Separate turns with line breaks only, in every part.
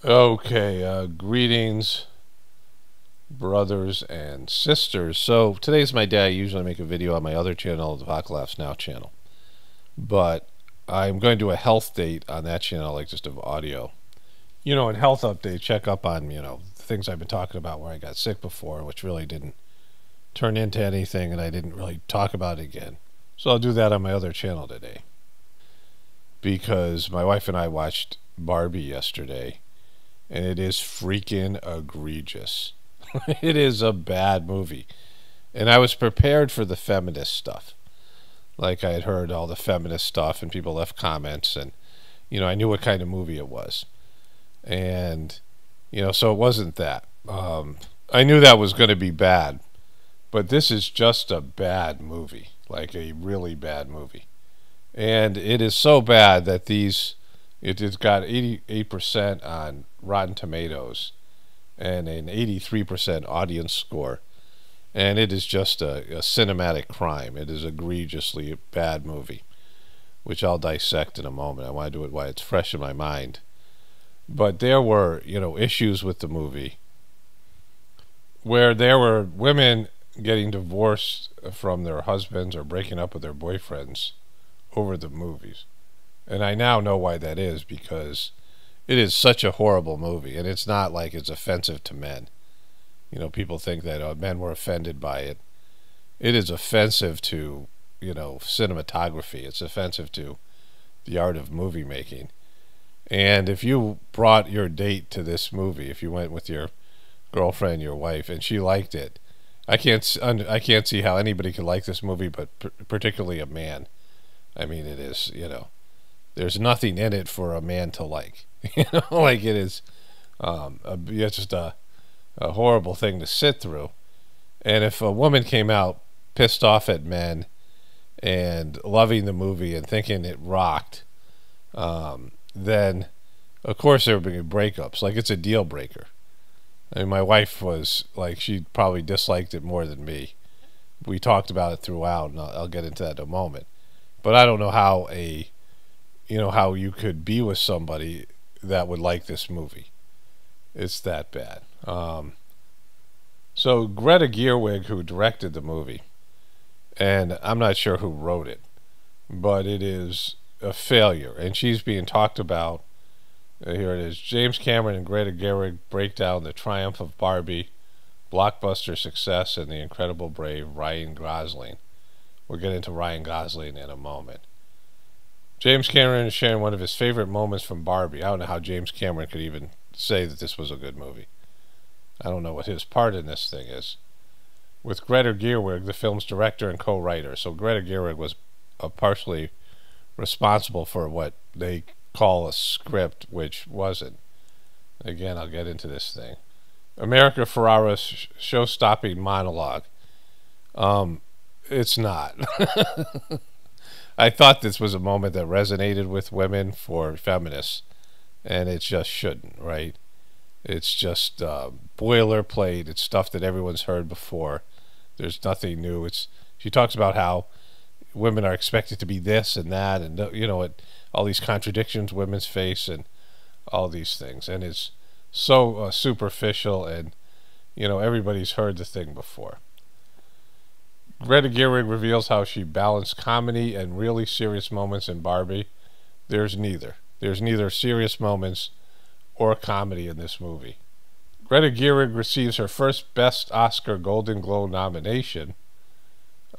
Okay, greetings, brothers and sisters. So today's my day. I usually make a video on my other channel, the Vodka Now channel, but I'm going to do a health date on that channel, like just of audio. In health update, check up on the things I've been talking about where I got sick before, which really didn't turn into anything, and I didn't really talk about it again. So I'll do that on my other channel today, because my wife and I watched Barbie yesterday. And it is freaking egregious. It is a bad movie. And I was prepared for the feminist stuff. Like, I had heard all the feminist stuff and people left comments, and I knew what kind of movie it was. And so it wasn't that. I knew that was going to be bad. But this is just a bad movie. Like a really bad movie. And it is so bad that it has got 88% on Rotten Tomatoes and an 83% audience score. And it is just a cinematic crime. It is an egregiously bad movie, which I'll dissect in a moment. I want to do it while it's fresh in my mind. But there were, issues with the movie where there were women getting divorced from their husbands or breaking up with their boyfriends over the movies. And I now know why that is, because it is such a horrible movie, and it's not like it's offensive to men. People think that men were offended by it. It is offensive to, cinematography. It's offensive to the art of movie making. And if you brought your date to this movie, if you went with your girlfriend, your wife, and she liked it, I can't see how anybody could like this movie, but particularly a man. I mean, it is, there's nothing in it for a man to like. Like it is it's just a horrible thing to sit through. And if a woman came out pissed off at men and loving the movie and thinking it rocked, then of course there would be breakups. Like, it's a deal breaker. I mean, my wife was like, she probably disliked it more than me. We talked about it throughout, and I'll get into that in a moment. But I don't know how how you could be with somebody that would like this movie. It's that bad. So Greta Gerwig, who directed the movie, and I'm not sure who wrote it, but it is a failure, and she's being talked about. Here it is. James Cameron and Greta Gerwig break down the triumph of Barbie, blockbuster success, and the incredible brave Ryan Gosling. We'll get into Ryan Gosling in a moment. James Cameron is sharing one of his favorite moments from Barbie. I don't know how James Cameron could even say that this was a good movie. I don't know what his part in this thing is. With Greta Gerwig, the film's director and co-writer. So Greta Gerwig was partially responsible for what they call a script, which wasn't. Again, I'll get into this thing. America Ferrera's show-stopping monologue. It's not. I thought this was a moment that resonated with women for feminists, and it just shouldn't, right? It's just boilerplate. It's stuff that everyone's heard before. There's nothing new. She talks about how women are expected to be this and that, and all these contradictions women face, and all these things. And it's so superficial, and everybody's heard the thing before. Greta Gerwig reveals how she balanced comedy and really serious moments in Barbie. There's neither. There's neither serious moments or comedy in this movie. Greta Gerwig receives her first Best Oscar Golden Globe nomination.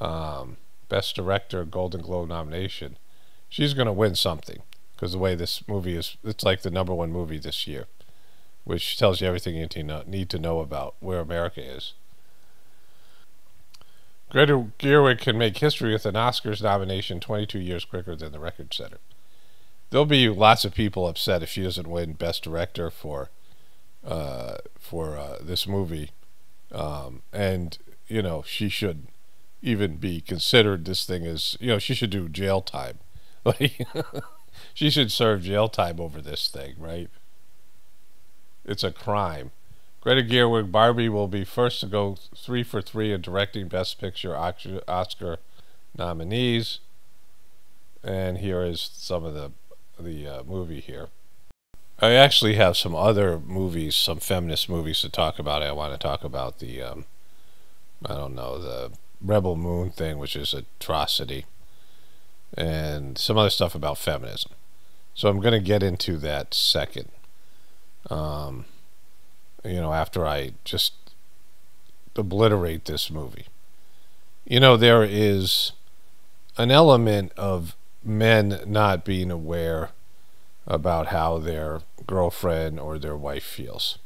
Best Director Golden Globe nomination. She's going to win something, because the way this movie is, it's like the #1 movie this year, which tells you everything you need to know about where America is. Greta Gerwig can make history with an Oscars nomination 22 years quicker than the record setter. There'll be lots of people upset if she doesn't win Best Director for this movie, and she should even be considered. This thing is, she should do jail time. Like, she should serve jail time over this thing, right? It's a crime. Greta Gerwig, Barbie will be first to go 3 for 3 in directing Best Picture Oscar nominees. And here is some of the movie here. I actually have some other movies, some feminist movies to talk about. I want to talk about the, I don't know, the Rebel Moon thing, which is atrocity, and some other stuff about feminism. So I'm going to get into that second. Um, after I just obliterate this movie. There is an element of men not being aware about how their girlfriend or their wife feels.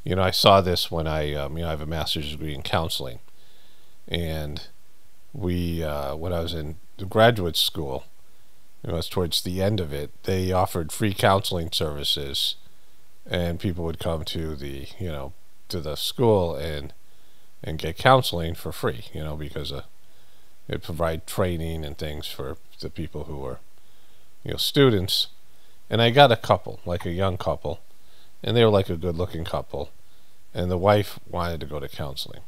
I saw this when I have a master's degree in counseling, and when I was in graduate school, it was towards the end of it, they offered free counseling services, and people would come to the school and get counseling for free, because it provide training and things for the people who were, students. And I got a couple, like a young couple, and they were like a good-looking couple, and the wife wanted to go to counseling,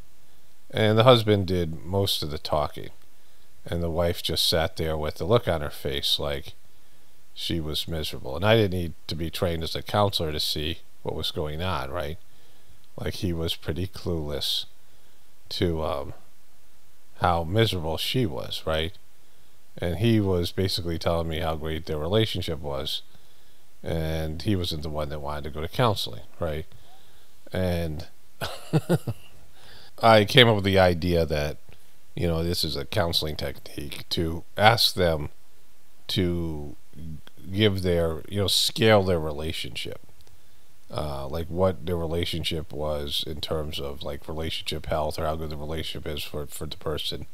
and the husband did most of the talking, and the wife just sat there with the look on her face like she was miserable. And I didn't need to be trained as a counselor to see what was going on, right? Like, he was pretty clueless to how miserable she was, right? And he was basically telling me how great their relationship was, and he wasn't the one that wanted to go to counseling, right? And I came up with the idea that, this is a counseling technique to ask them to give their, scale their relationship. Like what their relationship was in terms of like relationship health, or how good the relationship is for the person.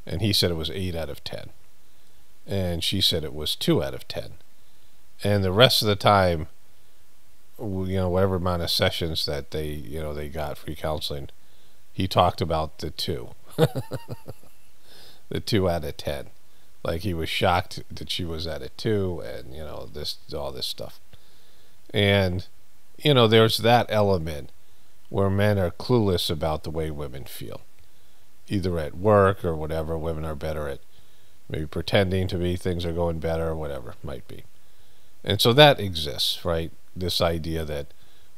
And he said it was 8 out of 10. And she said it was 2 out of 10. And the rest of the time, whatever amount of sessions that they got free counseling, he talked about the 2. The 2 out of 10. Like, he was shocked that she was at a 2, and, all this stuff. And, there's that element where men are clueless about the way women feel. Either at work or whatever, women are better at maybe pretending to be things are going better, or whatever it might be. And so that exists, right? This idea that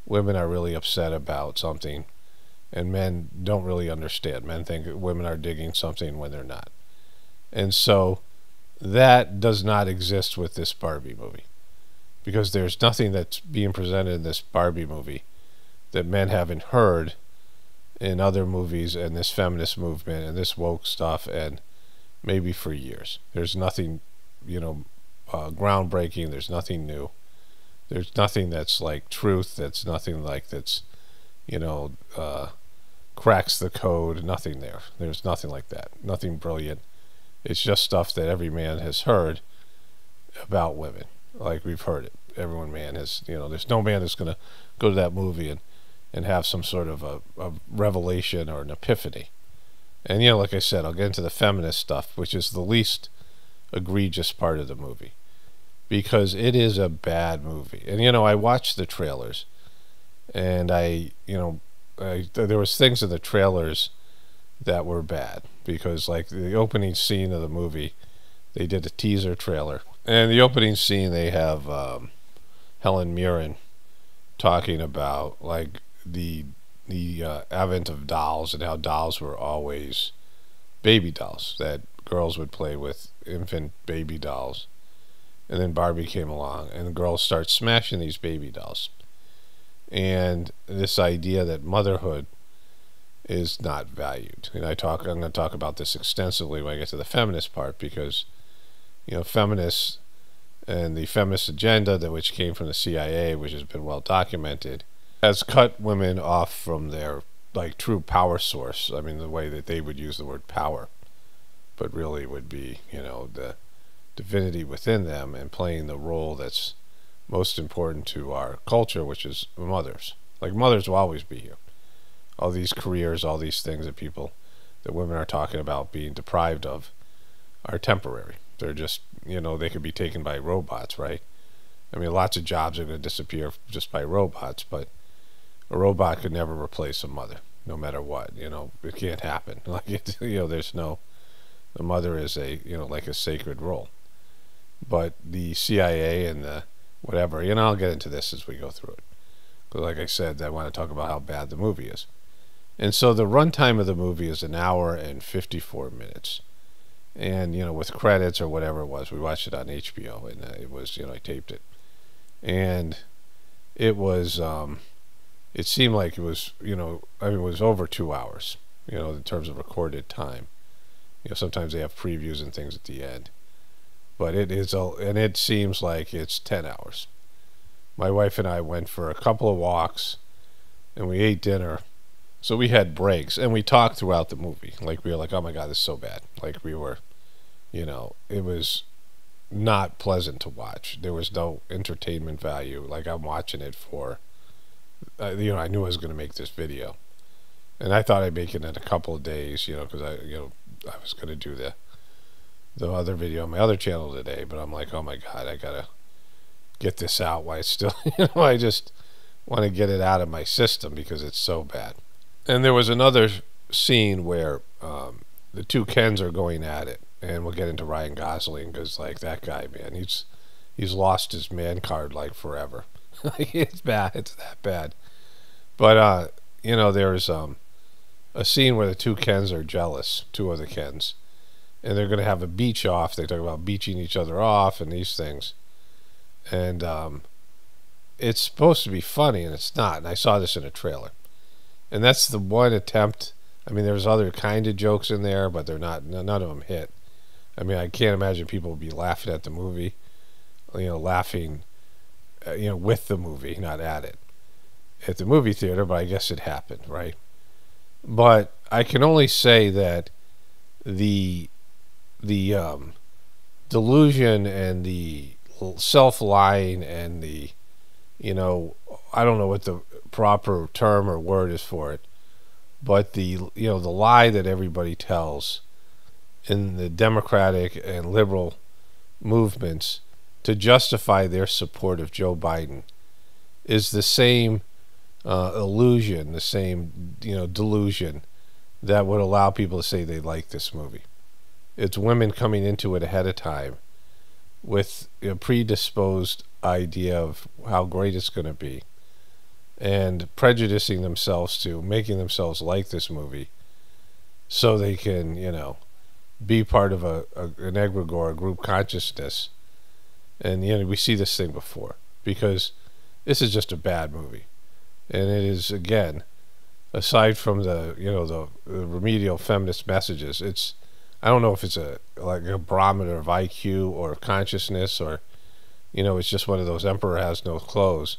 women are really upset about something, and men don't really understand. Men think women are digging something when they're not. And so that does not exist with this Barbie movie, because there's nothing that's being presented in this Barbie movie that men haven't heard in other movies and this feminist movement and this woke stuff, and maybe for years. There's nothing, groundbreaking. There's nothing new. There's nothing that's like truth. That's nothing like that's, cracks the code. Nothing there. There's nothing like that. Nothing brilliant. It's just stuff that every man has heard about women. Like, we've heard it. Everyone man has, there's no man that's going to go to that movie and have some sort of a revelation or an epiphany. And, like I said, I'll get into the feminist stuff, which is the least egregious part of the movie, because it is a bad movie. And, I watched the trailers, and there was things in the trailers that were bad, because like the opening scene of the movie, they did a teaser trailer, and the opening scene they have Helen Mirren talking about like the advent of dolls, and how dolls were always baby dolls, that girls would play with infant baby dolls, and then Barbie came along and the girls start smashing these baby dolls. And this idea that motherhood is not valued. And I'm going to talk about this extensively when I get to the feminist part, because feminists and the feminist agenda, which came from the CIA, which has been well documented, has cut women off from their like true power source. I mean, the way that they would use the word power, but really would be the divinity within them, and playing the role that's most important to our culture, which is mothers. Like, mothers will always be here. All these careers, all these things that women are talking about being deprived of, are temporary. They're just, they could be taken by robots, right? I mean, lots of jobs are going to disappear just by robots, but a robot could never replace a mother, no matter what. It can't happen. Like, there's no, the mother is like a sacred role. But the CIA and the whatever. You know, I'll get into this as we go through it. But like I said, I want to talk about how bad the movie is. And so the runtime of the movie is 1 hour and 54 minutes. And, you know, with credits or whatever it was, we watched it on HBO, and it was, you know, I taped it. And it was, it seemed like it was, you know, I mean, it was over 2 hours, you know, in terms of recorded time. You know, sometimes they have previews and things at the end. But it is, and it seems like it's 10 hours. My wife and I went for a couple of walks, and we ate dinner. So we had breaks, and we talked throughout the movie. Like, we were like, oh my God, this is so bad. Like, we were, you know, it was not pleasant to watch. There was no entertainment value. Like, I'm watching it for, you know, I knew I was going to make this video. And I thought I'd make it in a couple of days, you know, because I was going to do the other video on my other channel today. But I'm like, oh my God, I got to get this out while it's still, you know, I just want to get it out of my system because it's so bad. And there was another scene where the two Kens are going at it, and we'll get into Ryan Gosling because, like, that guy, man, he's lost his man card like forever. It's bad. It's that bad. But you know, there's a scene where the two Kens are jealous, two of the Kens, and they're going to have a beach off. They talk about beaching each other off and these things, and it's supposed to be funny, and it's not. And I saw this in a trailer. And that's the one attempt. I mean, there's other kind of jokes in there, but they're not. None of them hit. I mean, I can't imagine people would be laughing at the movie. You know, laughing, you know, with the movie, not at it, at the movie theater. But I guess it happened, right? But I can only say that the delusion and the self-lying and the, you know, I don't know what the proper term or word is for it, but the, you know, the lie that everybody tells in the Democratic and liberal movements to justify their support of Joe Biden is the same illusion, the same, you know, delusion that would allow people to say they like this movie. It's women coming into it ahead of time with a predisposed idea of how great it's going to be, and prejudicing themselves to making themselves like this movie so they can, you know, be part of an egregore, a group consciousness. And, you know, we see this thing before because this is just a bad movie. And it is, again, aside from the, you know, the remedial feminist messages, it's, I don't know if it's like a barometer of IQ or consciousness, or, you know, it's just one of those emperor has no clothes.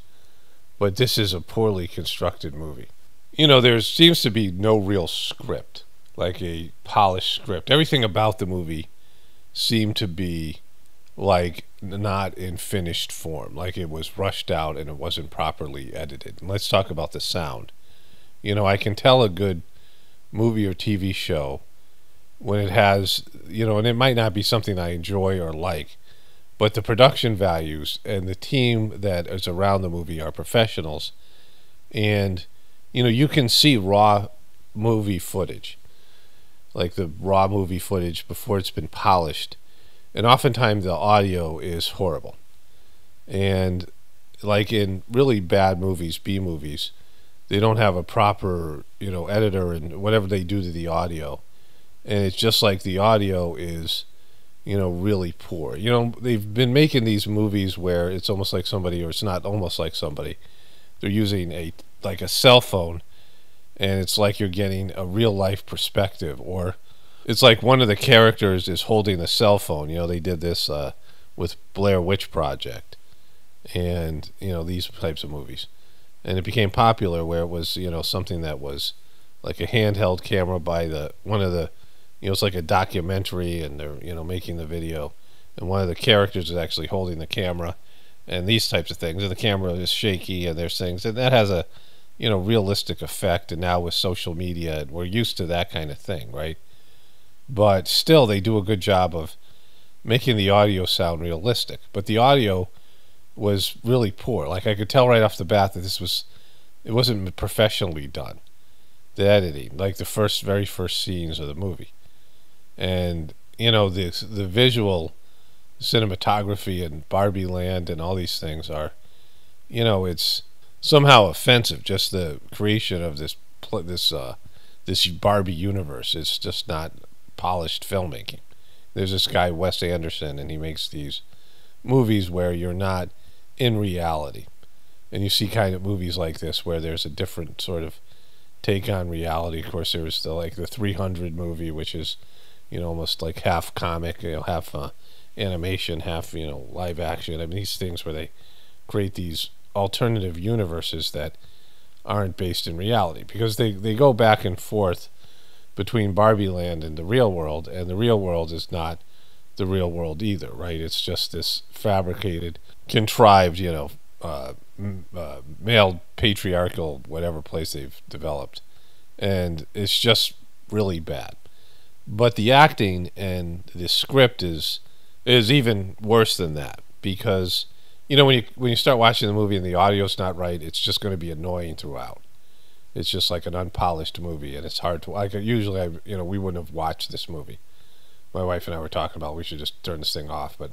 But this is a poorly constructed movie. You know, there seems to be no real script, like a polished script. Everything about the movie seemed to be like not in finished form, like it was rushed out and it wasn't properly edited. And let's talk about the sound. You know, I can tell a good movie or TV show when it has, you know, and it might not be something I enjoy or like, but the production values and the team that is around the movie are professionals. And, you know, you can see raw movie footage, like the raw movie footage before it's been polished. And oftentimes the audio is horrible. And like in really bad movies, B movies, they don't have a proper, you know, editor and whatever they do to the audio. And it's just like the audio is, you know, really poor. You know, they've been making these movies where it's almost like somebody, or it's not almost like somebody, they're using like a cell phone, and it's like you're getting a real life perspective, or it's like one of the characters is holding a cell phone. You know, they did this with Blair Witch Project and, you know, these types of movies. And it became popular where it was, you know, something that was like a handheld camera by one of the, you know, it's like a documentary, and they're, you know, making the video, and one of the characters is actually holding the camera, and these types of things, and the camera is shaky, and there's things, and that has a, you know, realistic effect. And now with social media, we're used to that kind of thing, right? But still, they do a good job of making the audio sound realistic. But the audio was really poor. Like, I could tell right off the bat that it wasn't professionally done. The editing, like the very first scenes of the movie. And, you know, the visual cinematography and Barbie Land and all these things are, it's somehow offensive. Just the creation of this Barbie universe. It's just not polished filmmaking. There's this guy Wes Anderson, and he makes these movies where you're not in reality, and you see kind of movies like this where there's a different sort of take on reality. Of course, there was the 300 movie, which is almost like half comic, half animation, half live action. I mean, these things where they create these alternative universes that aren't based in reality, because they go back and forth between Barbie Land and the real world, and the real world is not the real world either, right? It's just this fabricated, contrived, male patriarchal whatever place they've developed, and it's just really bad. But the acting and the script is even worse than that, because when you start watching the movie and the audio's not right, it's just going to be annoying throughout. It's just like an unpolished movie, and it's hard to usually we wouldn't have watched this movie. My wife and I were talking about we should just turn this thing off, but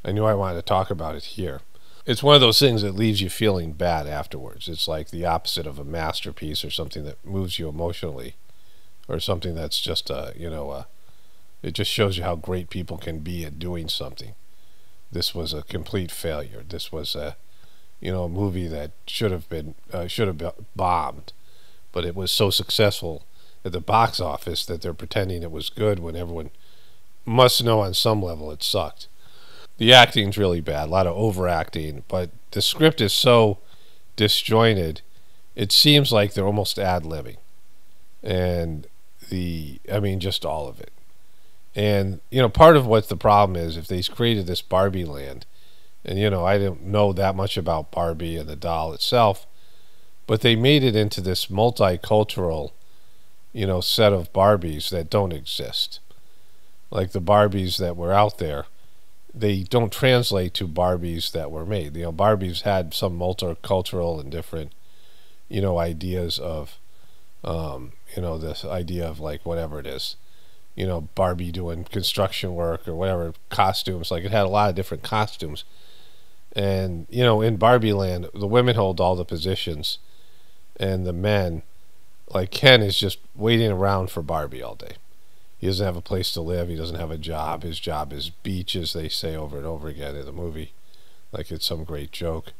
I knew I wanted to talk about it here. It's one of those things that leaves you feeling bad afterwards. It's like the opposite of a masterpiece or something that moves you emotionally, or something that's just it just shows you how great people can be at doing something. This was a complete failure. This was a movie that should have been bombed, but it was so successful at the box office that they're pretending it was good when everyone must know on some level it sucked. The acting's really bad, a lot of overacting, but the script is so disjointed, it seems like they're almost ad-libbing. And just all of it. And, part of what the problem is, if they created this Barbie Land, and, I didn't know that much about Barbie and the doll itself, but they made it into this multicultural, set of Barbies that don't exist. Like the Barbies that were out there, they don't translate to Barbies that were made. Barbies had some multicultural and different, ideas of, this idea of like whatever it is, Barbie doing construction work or whatever, costumes. Like it had a lot of different costumes. And, in Barbie Land, the women hold all the positions, and the men, like Ken, is just waiting around for Barbie all day. He doesn't have a place to live. He doesn't have a job. His job is beach, as they say over and over again in the movie, like it's some great joke.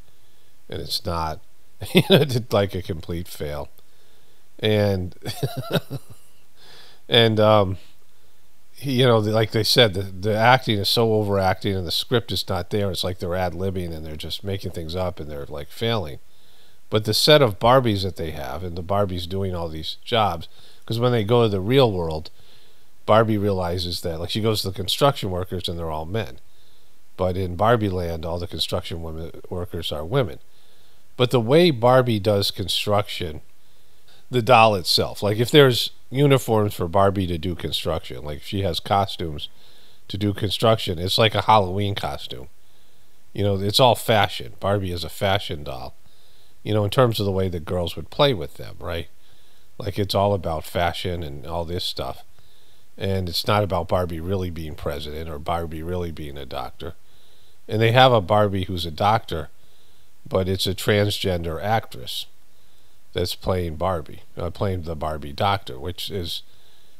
And it's not. It's like a complete fail. And, like they said, the acting is so overacting and the script is not there. It's like they're ad-libbing and they're just making things up and they're like failing. But the set of Barbies that they have, and the Barbies doing all these jobs, because when they go to the real world, Barbie realizes that, like, she goes to the construction workers and they're all men. But in Barbie Land, all the construction workers are women. But the way Barbie does construction, the doll itself, like if there's uniforms for Barbie to do construction, like if she has costumes to do construction, it's like a Halloween costume. It's all fashion. Barbie is a fashion doll, in terms of the way that girls would play with them, right? Like it's all about fashion and all this stuff. And it's not about Barbie really being president or Barbie really being a doctor. And they have a Barbie who's a doctor, but it's a transgender actress that's playing Barbie, playing the Barbie doctor, which is,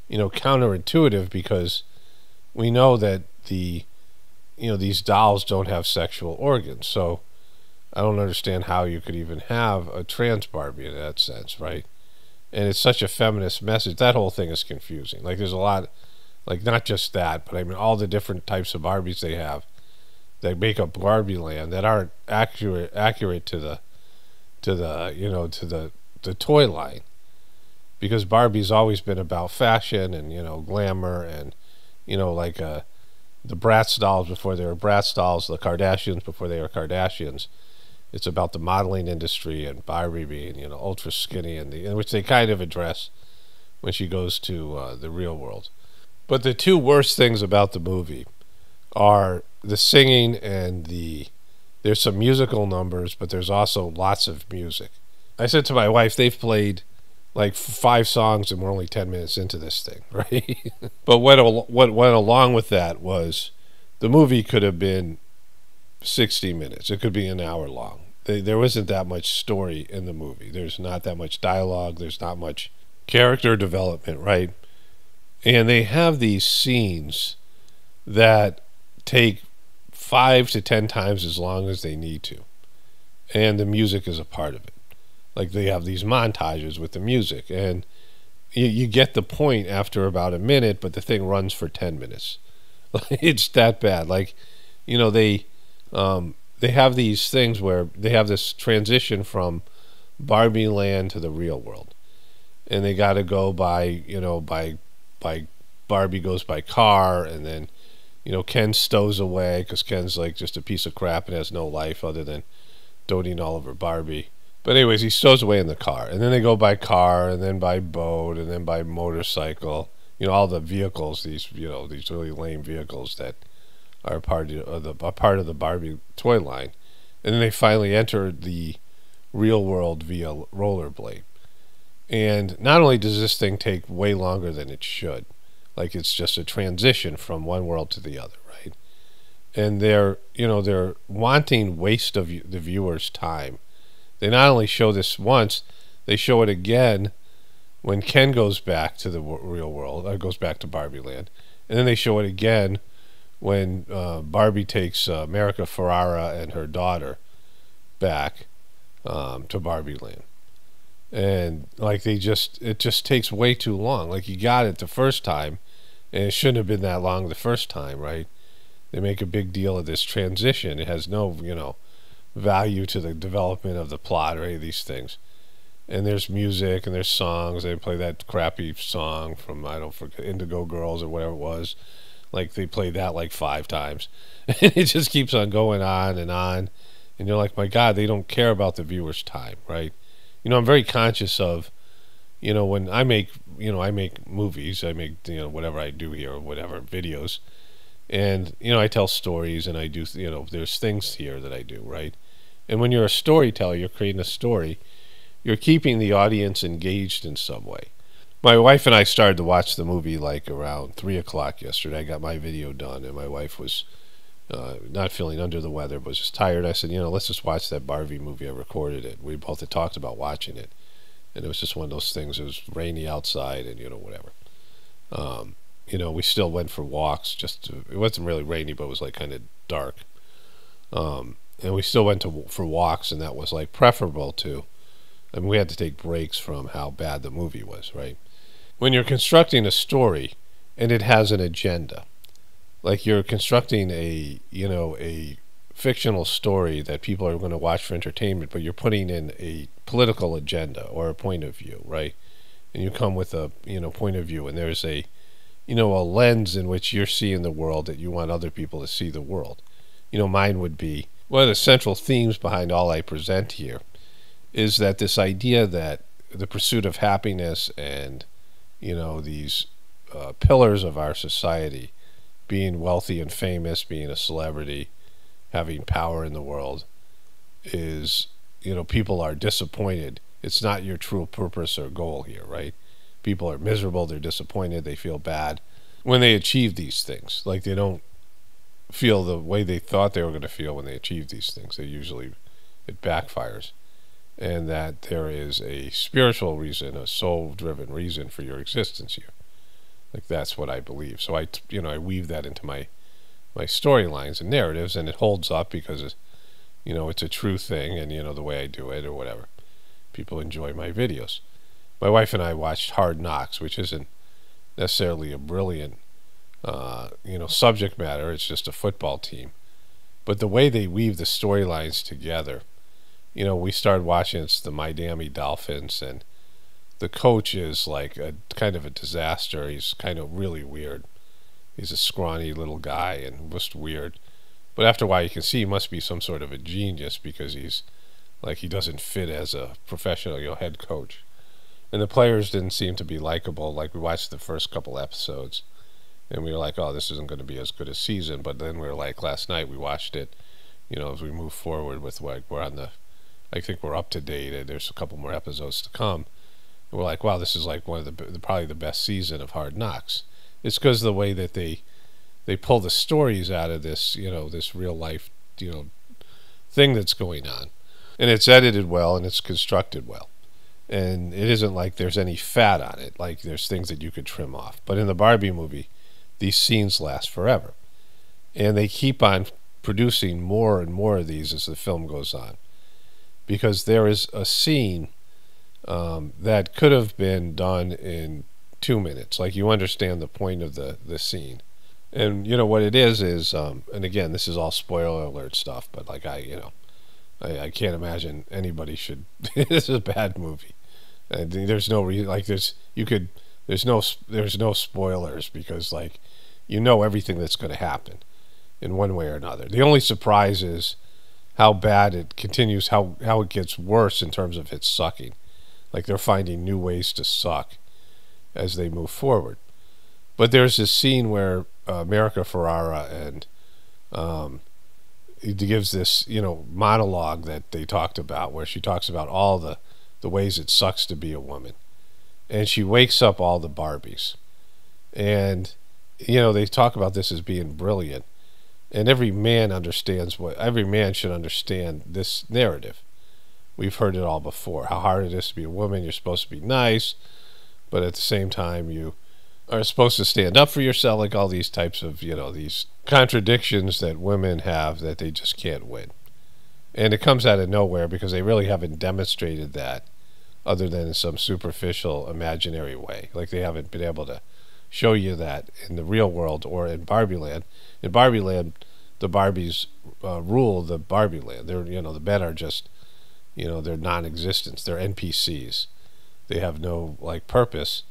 counterintuitive, because we know that these dolls don't have sexual organs. So I don't understand how you could even have a trans Barbie in that sense, right? And it's such a feminist message. That whole thing is confusing. Like there's a lot, like not just that, but I mean all the different types of Barbies they have that make up Barbie Land that aren't accurate to the toy line, because Barbie's always been about fashion and glamour and the Bratz dolls before they were Bratz dolls, the Kardashians before they were Kardashians. It's about the modeling industry and Barbie being ultra skinny, and which they kind of address when she goes to the real world. But the two worst things about the movie are the singing and there's some musical numbers, but there's also lots of music. I said to my wife, they've played like 5 songs and we're only 10 minutes into this thing, right? But what went along with that was The movie could have been 60 minutes. It could be an hour long. There wasn't that much story in the movie. There's not that much dialogue. There's not much character development, right? And they have these scenes that take 5 to 10 times as long as they need to. And the music is a part of it. Like they have these montages with the music, and you get the point after about a minute, but the thing runs for 10 minutes. It's that bad. Like, they have these things where they have this transition from Barbie land to the real world, and they got to go by Barbie goes by car, and then Ken stows away because Ken's like just a piece of crap and has no life other than doting all over Barbie. But anyways, he stows away in the car, and then they go by car, and then by boat, and then by motorcycle. All the vehicles, these really lame vehicles that are part of the Barbie toy line, and then they finally enter the real world via rollerblade. And not only does this thing take way longer than it should, like it's just a transition from one world to the other, right? And they're wanting waste of the viewer's time. They not only show this once, they show it again when Ken goes back to the real world, goes back to Barbie Land, and then they show it again when Barbie takes America Ferrara and her daughter back to Barbie Land. And like it just takes way too long. Like you got it the first time, and it shouldn't have been that long the first time, right? They make a big deal of this transition. It has no, value to the development of the plot or any of these things. And there's music and there's songs. They play that crappy song from, I don't forget, Indigo Girls or whatever it was. Like they played that like 5 times. And it just keeps on going on. And you're like, my God, they don't care about the viewer's time, right? I'm very conscious of, when I make movies, I make, whatever I do here or whatever, videos. And, I tell stories, and I do, there's things here that I do, right? And when you're a storyteller, you're creating a story, you're keeping the audience engaged in some way. My wife and I started to watch the movie like around 3 o'clock yesterday. I got my video done, and my wife was not feeling under the weather, but was just tired. I said, let's just watch that Barbie movie. I recorded it. We both had talked about watching it. And it was just one of those things. It was rainy outside and, whatever. We still went for walks. It wasn't really rainy, but it was like kind of dark. And we still went for walks, and that was like preferable to, we had to take breaks from how bad the movie was, right? When you're constructing a story and it has an agenda, like you're constructing a fictional story that people are going to watch for entertainment, but you're putting in a political agenda or a point of view, right? And you come with a, point of view, and there's a lens in which you're seeing the world that you want other people to see the world. Mine would be, one of the central themes behind all I present here is that this idea that the pursuit of happiness and, these pillars of our society, being wealthy and famous, being a celebrity, having power in the world, is, people are disappointed. It's not your true purpose or goal here, right? People are miserable, they're disappointed, they feel bad when they achieve these things. Like they don't feel the way they thought they were going to feel when they achieve these things. It backfires. And that there is a spiritual reason, a soul-driven reason for your existence here. Like that's what I believe. So I weave that into my storylines and narratives, and it holds up because it's a true thing, and the way I do it or whatever. People enjoy my videos. My wife and I watched Hard Knocks, which isn't necessarily a brilliant subject matter. It's just a football team. But the way they weave the storylines together, we started watching, it's the Miami Dolphins, and the coach is like a kind of a disaster. He's kind of really weird. He's a scrawny little guy and just weird. But after a while you can see he must be some sort of a genius, because he doesn't fit as a professional, head coach. And the players didn't seem to be likable. Like we watched the first couple episodes, and we were like, oh, this isn't going to be as good a season. But then we were like, last night we watched it, as we move forward with I think we're up to date, and there's a couple more episodes to come. And we're like, wow, this is like one of probably the best season of Hard Knocks. It's because of the way that they they pull the stories out of this, this real life, thing that's going on. And it's edited well and it's constructed well. And it isn't like there's any fat on it, like there's things that you could trim off. But in the Barbie movie, these scenes last forever. And they keep on producing more and more of these as the film goes on. Because there is a scene that could have been done in 2 minutes. Like, you understand the point of the scene. And what it is, and again, this is all spoiler alert stuff, but like I can't imagine anybody should. This is a bad movie. And there's no reason, like there's no spoilers, because like everything that's going to happen in one way or another. The only surprise is how bad it continues, how it gets worse in terms of its sucking. Like, they're finding new ways to suck as they move forward. But there's this scene where America Ferrera and it gives this monologue that they talked about, where she talks about all the ways it sucks to be a woman, and she wakes up all the Barbies, and they talk about this as being brilliant, and every man should understand this narrative. We've heard it all before, how hard it is to be a woman. You're supposed to be nice, but at the same time you are supposed to stand up for yourself, like all these types of these contradictions that women have that they just can't win. And it comes out of nowhere, because they really haven't demonstrated that other than in some superficial imaginary way. Like, they haven't been able to show you that in the real world or in Barbie Land. In Barbie Land, the Barbies rule the Barbie Land. They're the men are just they're non-existent. They're NPCs. They have no purpose.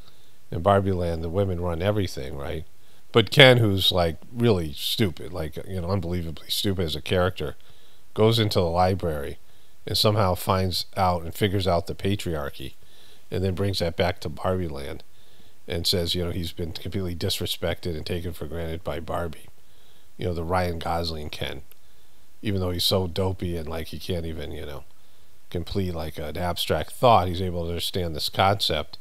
In Barbie Land, the women run everything, right? But Ken, who's like really stupid, unbelievably stupid as a character, goes into the library and somehow finds out and figures out the patriarchy, and then brings that back to Barbie Land and says, he's been completely disrespected and taken for granted by Barbie. The Ryan Gosling Ken, even though he's so dopey and he can't even, complete an abstract thought, he's able to understand this concept,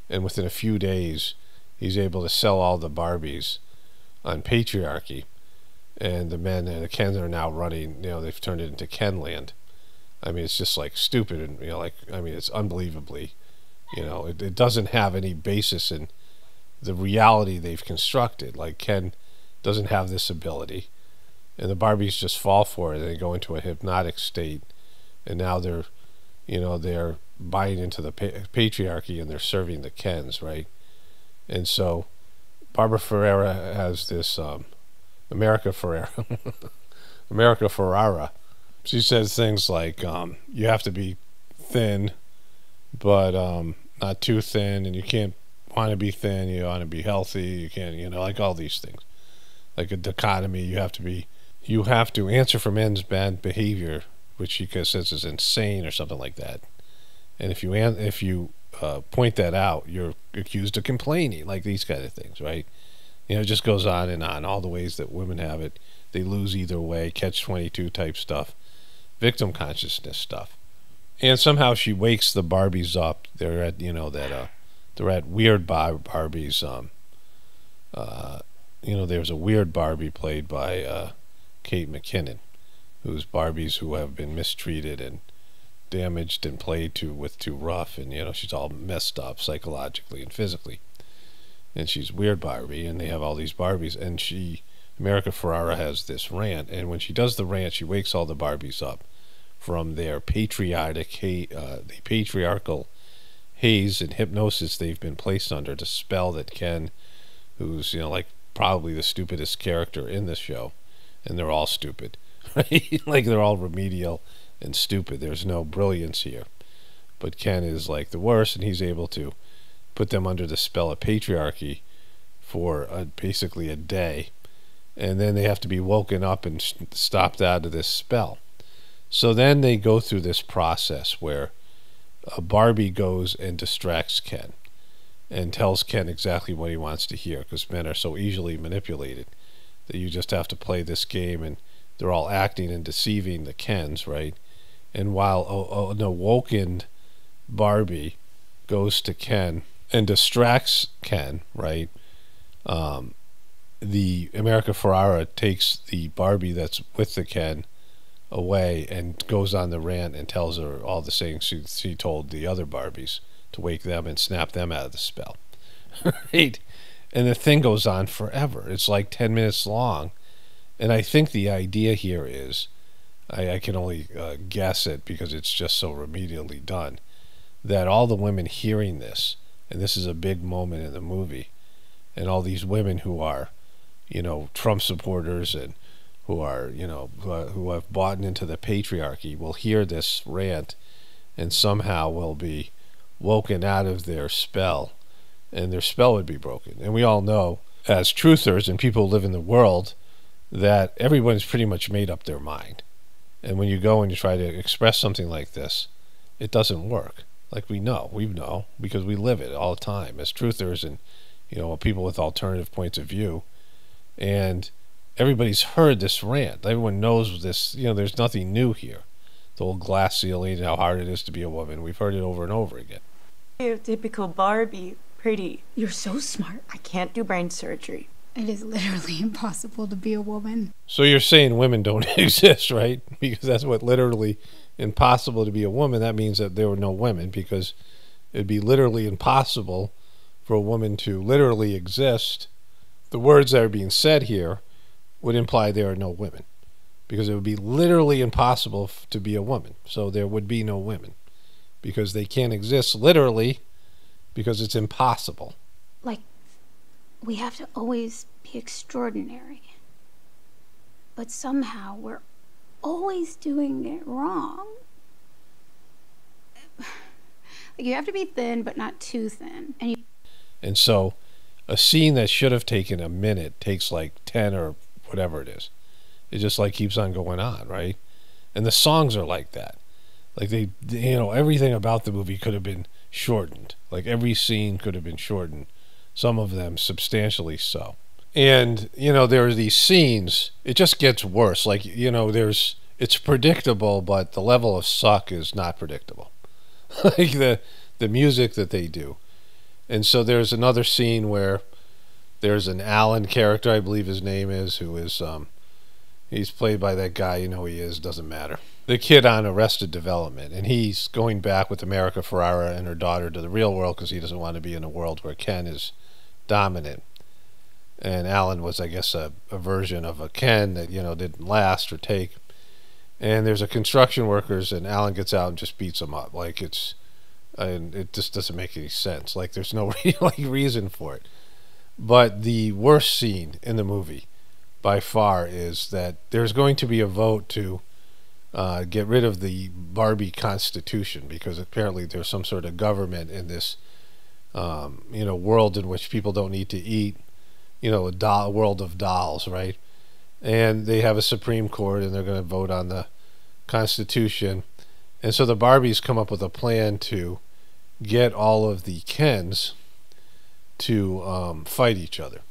and within a few days he's able to sell all the Barbies on patriarchy, and the men and the Kens are now running, they've turned it into Ken Land. I mean, it's just stupid, and it's unbelievably, it doesn't have any basis in the reality they've constructed. Like, Ken doesn't have this ability, and the Barbies just fall for it, and they go into a hypnotic state, and now they're buying into the patriarchy, and they're serving the Kens, right? And so Barbara Ferrera has this America Ferrera. She says things like, you have to be thin, but not too thin, and you can't want to be thin, you want to be healthy, you can't, all these things. Like a dichotomy, you have to answer for men's bad behavior, which she says is insane or something like that. And if you point that out, you're accused of complaining, like these kind of things, right? It just goes on and on, all the ways that women have it. They lose either way, catch-22 type stuff, victim consciousness stuff. And somehow she wakes the Barbies up. They're at, they're at weird Barbies. There's a weird Barbie played by Kate McKinnon, who's Barbies who have been mistreated and damaged and played with too rough, and she's all messed up psychologically and physically, and she's weird Barbie, and they have all these Barbies, and America Ferrera has this rant, and when she does the rant, she wakes all the Barbies up from their the patriarchal haze and hypnosis they've been placed under, to spell that Ken, who's probably the stupidest character in this show, and they're all stupid, right? They're all remedial and stupid. There's no brilliance here, but Ken is the worst, and he's able to put them under the spell of patriarchy for basically a day, and then they have to be woken up and stopped out of this spell. So then they go through this process where Barbie goes and distracts Ken and tells Ken exactly what he wants to hear, because men are so easily manipulated that you just have to play this game, and they're all acting and deceiving the Kens, right? And while an awoken Barbie goes to Ken and distracts Ken, right, the America Ferrara takes the Barbie that's with the Ken away and goes on the rant and tells her all the things she told the other Barbies to wake them and snap them out of the spell. Right? And the thing goes on forever. It's like 10 minutes long. And I think the idea here is, I can only guess it because it's just so remedially done, that all the women hearing this, and this is a big moment in the movie, and all these women who are, Trump supporters and who are, who have bought into the patriarchy will hear this rant and somehow will be woken out of their spell, and their spell would be broken. And we all know, as truthers and people who live in the world, that everyone's pretty much made up their mind. And when you go and you try to express something like this, it doesn't work. Like we know because we live it all the time as truthers and, people with alternative points of view. And everybody's heard this rant. Everyone knows this. There's nothing new here. The old glass ceiling and how hard it is to be a woman. We've heard it over and over again.
You're typical Barbie. Pretty.
You're so smart.
I can't do brain surgery.
It is literally impossible to be a woman.
So you're saying women don't exist, right? Because that's what literally impossible to be a woman. That means that there were no women, because it'd be literally impossible for a woman to literally exist. The words that are being said here would imply there are no women, because it would be literally impossible to be a woman. So there would be no women, because they can't exist literally, because it's impossible.
Like, we have to always be extraordinary. But somehow we're always doing it wrong. Like, you have to be thin, but not too thin.
And so a scene that should have taken a minute takes like 10 or whatever it is. It just like keeps on going on, right? And the songs are like that. Like everything about the movie could have been shortened. Like every scene could have been shortened. Some of them substantially so. And, there are these scenes, it just gets worse. Like, it's predictable, but the level of suck is not predictable. Like the music that they do. And so there's another scene where there's an Alan character, I believe his name is, who is, he's played by that guy, he is, doesn't matter. The kid on Arrested Development, and he's going back with America Ferrara and her daughter to the real world because he doesn't want to be in a world where Ken is dominant. And Alan was, I guess, a version of a Ken that, didn't last or take. And there's a construction workers, and Alan gets out and just beats them up. Like it just doesn't make any sense. Like there's no reason for it. But the worst scene in the movie, by far, is that there's going to be a vote to get rid of the Barbie Constitution, because apparently there's some sort of government in this world in which people don't need to eat, a world of dolls, right? And they have a Supreme Court, and they're going to vote on the Constitution. And so the Barbies come up with a plan to get all of the Kens to fight each other.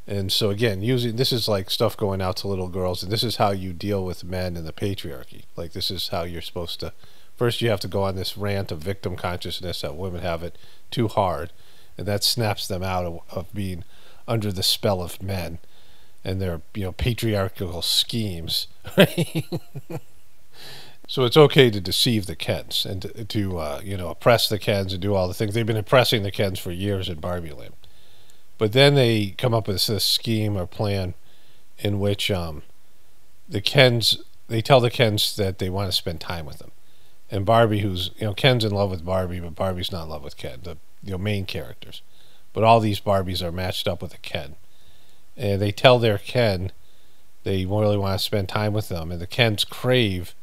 And so again, this is like stuff going out to little girls, and this is how you deal with men in the patriarchy. Like this is how you're supposed to, first you have to go on this rant of victim consciousness that women have it too hard, and that snaps them out of being under the spell of men and their patriarchal schemes. Right? So it's okay to deceive the Kens and to oppress the Kens and do all the things. They've been oppressing the Kens for years in Barbie Land. But then they come up with this scheme or plan in which they tell the Kens that they want to spend time with them. And Barbie, who's, Ken's in love with Barbie, but Barbie's not in love with Ken, the main characters. But all these Barbies are matched up with a Ken. And they tell their Ken they really want to spend time with them. And the Kens crave,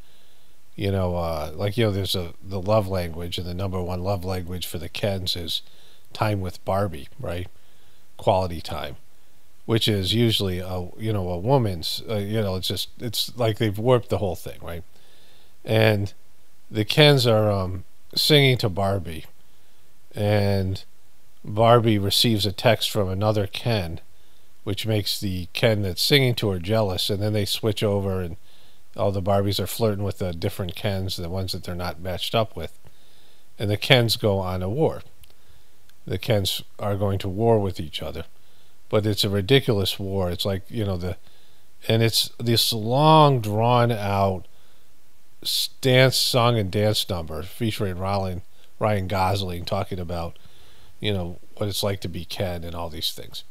there's the love language, and the number one love language for the Kens is time with Barbie, right? Quality time, which is usually a woman's, it's like they've warped the whole thing, right? And the Kens are singing to Barbie, and Barbie receives a text from another Ken, which makes the Ken that's singing to her jealous, and then they switch over, and all the Barbies are flirting with the different Kens, the ones that they're not matched up with, and the Kens go on a war. The Kens are going to war with each other. but it's a ridiculous war. It's like, and it's this long drawn out song and dance number featuring Ryan Gosling talking about, what it's like to be Ken and all these things.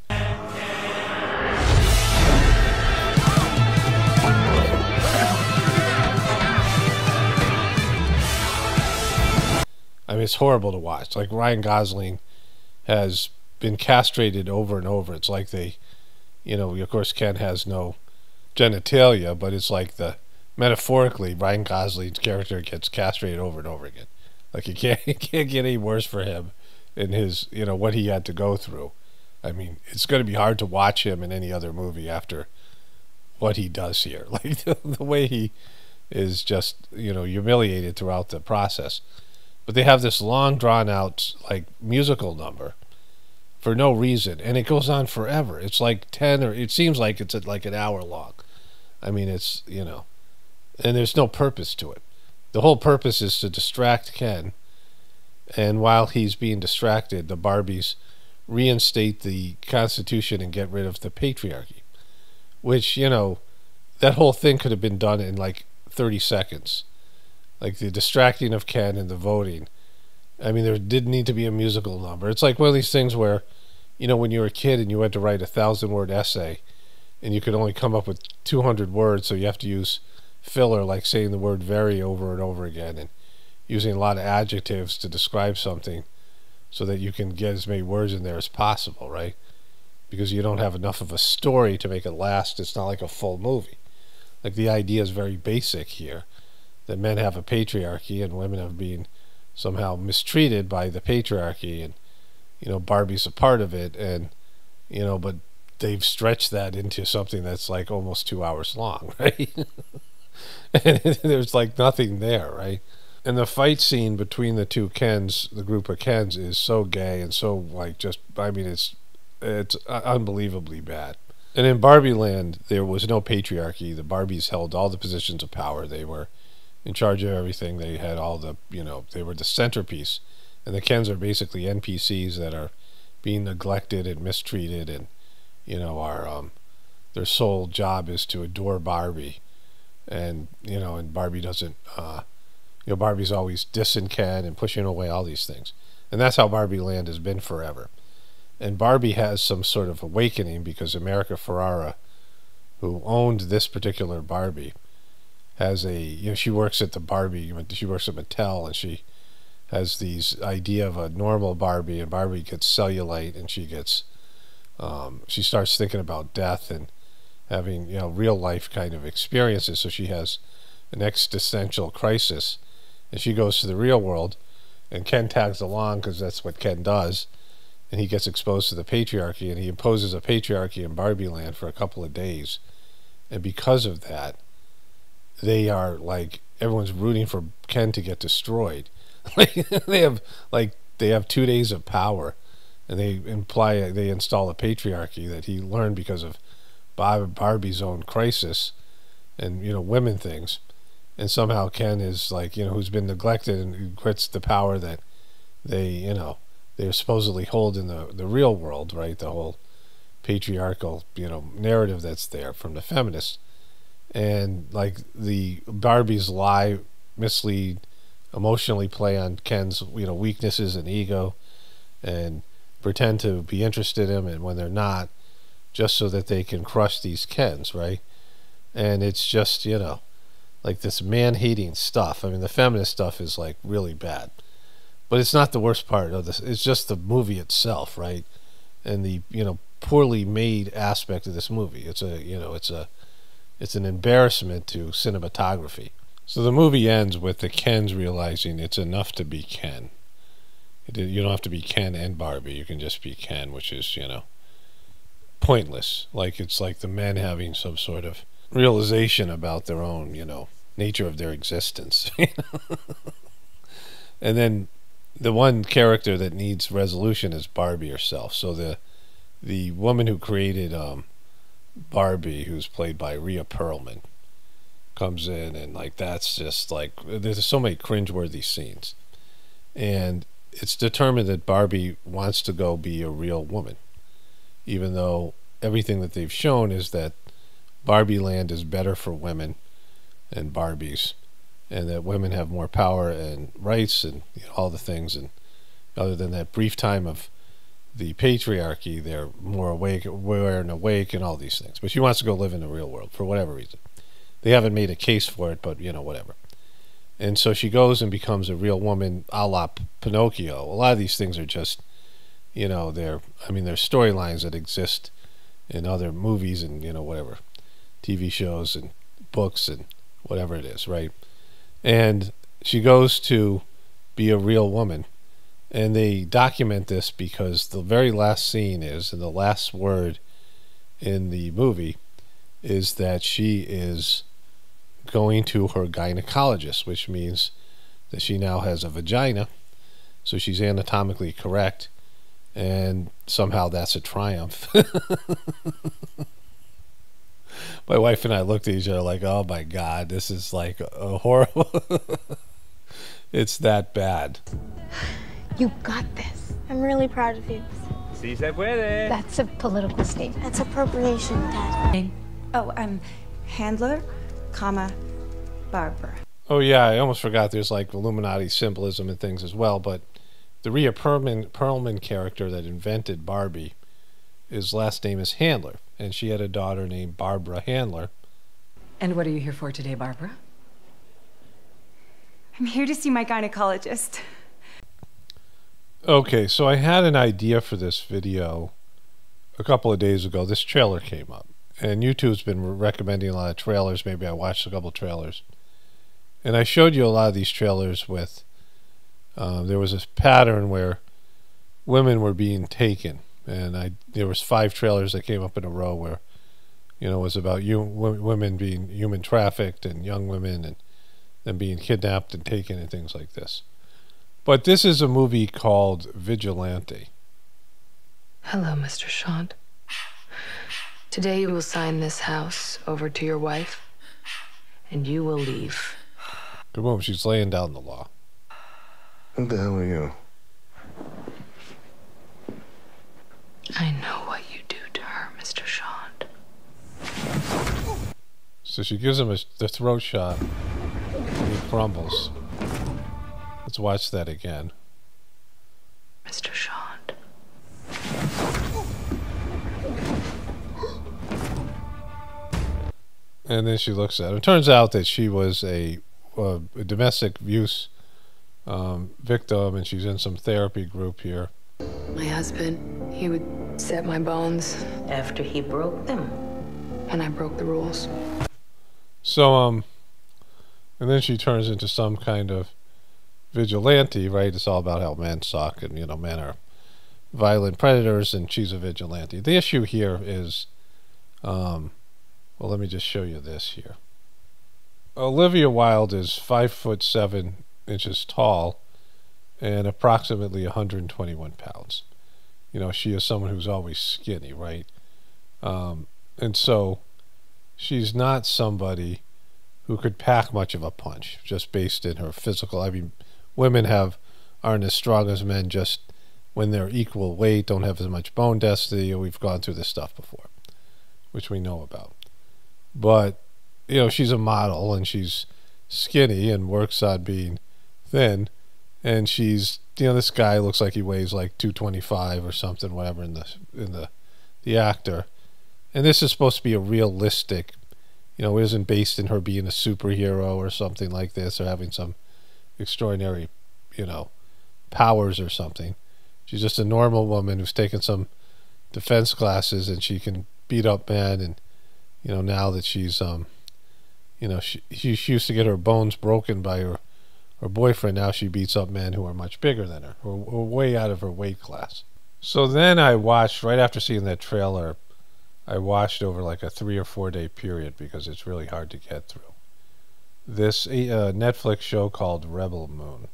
I mean, it's horrible to watch. Like, Ryan Gosling has been castrated over and over. It's like they, of course, Ken has no genitalia, but it's like metaphorically, Ryan Gosling's character gets castrated over and over again. Like, it can't get any worse for him in his, what he had to go through. I mean, it's going to be hard to watch him in any other movie after what he does here. Like, the way he is just, humiliated throughout the process. But they have this long, drawn-out, like, musical number for no reason, and it goes on forever. It's like 10, or it seems like it's like an hour long. I mean, it's, and there's no purpose to it. The whole purpose is to distract Ken, and while he's being distracted, the Barbies reinstate the Constitution and get rid of the patriarchy, which, that whole thing could have been done in like 30 seconds. Like the distracting of Ken and the voting. I mean, there didn't need to be a musical number. It's like one of these things where, when you were a kid and you had to write a 1,000-word essay and you could only come up with 200 words, so you have to use filler, like saying the word very over and over again and using a lot of adjectives to describe something so that you can get as many words in there as possible, right? Because you don't have enough of a story to make it last. It's not like a full movie. Like, the idea is very basic here, that men have a patriarchy and women are being somehow mistreated by the patriarchy, and Barbie's a part of it, and but they've stretched that into something that's like almost 2 hours long, right? And there's like nothing there, right? And the fight scene between the two Kens, the group of Kens, is so gay and so like it's unbelievably bad. And in Barbie Land, there was no patriarchy. The Barbies held all the positions of power. They were in charge of everything. They had all the, they were the centerpiece. And the Kens are basically NPCs that are being neglected and mistreated, and, are, their sole job is to adore Barbie. And, and Barbie doesn't, Barbie's always dissing Ken and pushing away all these things. And that's how Barbie Land has been forever. And Barbie has some sort of awakening because America Ferrara, who owned this particular Barbie, has a, she works at she works at Mattel, and she has these idea of a normal Barbie, and Barbie gets cellulite, and she gets, she starts thinking about death and having, real life kind of experiences. So she has an existential crisis, and she goes to the real world, and Ken tags along because that's what Ken does, and he gets exposed to the patriarchy, and he imposes a patriarchy in Barbie Land for a couple of days. And because of that, they are like, everyone's rooting for Ken to get destroyed. they have 2 days of power, and they install a patriarchy that he learned because of Barbie's own crisis and women things. And somehow Ken is like, who's been neglected, and gets the power that they they're supposedly hold in the real world, right? The whole patriarchal narrative that's there from the feminists. And like the Barbies lie, mislead, emotionally play on Ken's weaknesses and ego, and pretend to be interested in him, and when they're not, just so that they can crush these Kens, right? And it's just like this man-hating stuff. I mean, the feminist stuff is like really bad, but it's not the worst part of this. It's just the movie itself, right? And the poorly made aspect of this movie. It's an embarrassment to cinematography. So the movie ends with the Kens realizing it's enough to be Ken. You don't have to be Ken and Barbie. You can just be Ken, which is, pointless. Like, it's like the men having some sort of realization about their own, nature of their existence. And then the one character that needs resolution is Barbie herself. So the woman who created Barbie, who's played by Rhea Perlman, comes in, and like, that's just like, there's so many cringeworthy scenes, and it's determined that Barbie wants to go be a real woman, even though everything that they've shown is that Barbie Land is better for women and Barbies, and that women have more power and rights and all the things. And other than that brief time of the patriarchy, they're more aware and awake and all these things. But she wants to go live in the real world for whatever reason. They haven't made a case for it, but whatever. And so she goes and becomes a real woman, a la Pinocchio. A lot of these things are just, they're storylines that exist in other movies and whatever, TV shows and books and whatever it is, right? And she goes to be a real woman, and they document this because the very last scene is, and the last word in the movie is that she is going to her gynecologist, which means that she now has a vagina, so she's anatomically correct, and somehow that's a triumph. My wife and I looked at each other like, oh my God, this is like a horrible. It's that bad.
You got this.
I'm really proud of you.
Sí se puede.
That's a political statement.
That's appropriation, Dad.
Oh, I'm Handler, Barbara.
Oh yeah, I almost forgot there's like Illuminati symbolism and things as well, but the Rhea Perlman character that invented Barbie, his last name is Handler, and she had a daughter named Barbara Handler.
And what are you here for today, Barbara?
I'm here to see my gynecologist.
Okay, so I had an idea for this video a couple of days ago. This trailer came up, and YouTube's been recommending a lot of trailers. Maybe I watched a couple of trailers, and I showed you a lot of these trailers with there was this pattern where women were being taken, and there was 5 trailers that came up in a row where it was about women being human trafficked and young women and them being kidnapped and taken and things like this. But this is a movie called Vigilante.
Hello, Mr. Shant. Today you will sign this house over to your wife, and you will leave.
Good woman, she's laying down the law.
What the hell are you?
I know what you do to her, Mr. Shant.
So she gives him the throat shot, and he crumbles. Let's watch that again.
Mr. Shant.
And then she looks at him. It turns out that she was a domestic abuse victim, and she's in some therapy group here.
My husband, he would set my bones
After he broke them.
when I broke the rules.
So, and then she turns into some kind of vigilante, right? It's all about how men suck and, men are violent predators, and she's a vigilante. The issue here is, well, let me just show you this here. Olivia Wilde is 5'7" tall and approximately 121 pounds. She is someone who's always skinny, right? And so she's not somebody who could pack much of a punch just based in her physical. I mean, women aren't as strong as men just when they're equal weight, don't have as much bone density. We've gone through this stuff before, which we know about. But, she's a model and she's skinny and works on being thin. And she's, this guy looks like he weighs like 225 or something, whatever, in the actor. And this is supposed to be a realistic, it isn't based in her being a superhero or something like this or having some extraordinary, powers or something. She's just a normal woman who's taken some defense classes, and she can beat up men. And, now that she's, she used to get her bones broken by her boyfriend. Now she beats up men who are much bigger than her, or way out of her weight class. So then I watched, right after seeing that trailer, I watched over like a 3 or 4 day period because it's really hard to get through. This Netflix show called Rebel Moon,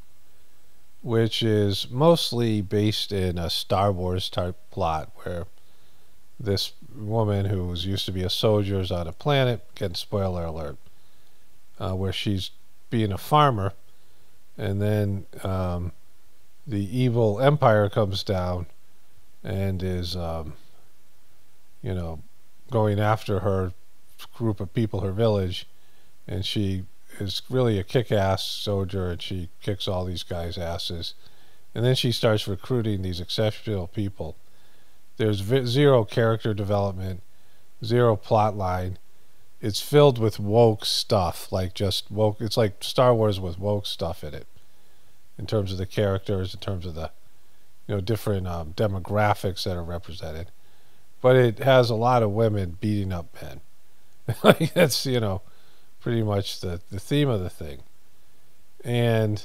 which is mostly based in a Star Wars type plot where this woman who was used to be a soldier is on a planet, again, spoiler alert, where she's being a farmer, and then the evil empire comes down and is you know, going after her group of people, her village, and she is really a kick-ass soldier, and she kicks all these guys' asses. And then she starts recruiting these exceptional people. There's zero character development, zero plot line. It's filled with woke stuff, like just woke. It's like Star Wars with woke stuff in it, in terms of the characters, in terms of the, different demographics that are represented. But it has a lot of women beating up men. Like that's, pretty much the theme of the thing. And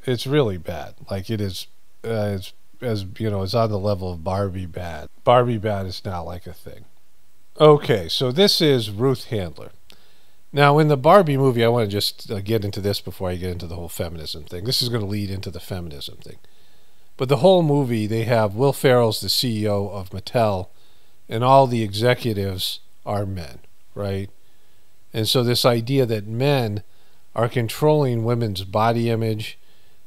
it's really bad. Like it is, it's on the level of Barbie bad. Barbie bad is not like a thing. Okay, so this is Ruth Handler. Now, in the Barbie movie, I want to just get into this before I get into the whole feminism thing. This is going to lead into the feminism thing. But the whole movie, they have Will Ferrell's the CEO of Mattel, and all the executives are men, right? And so this idea that men are controlling women's body image,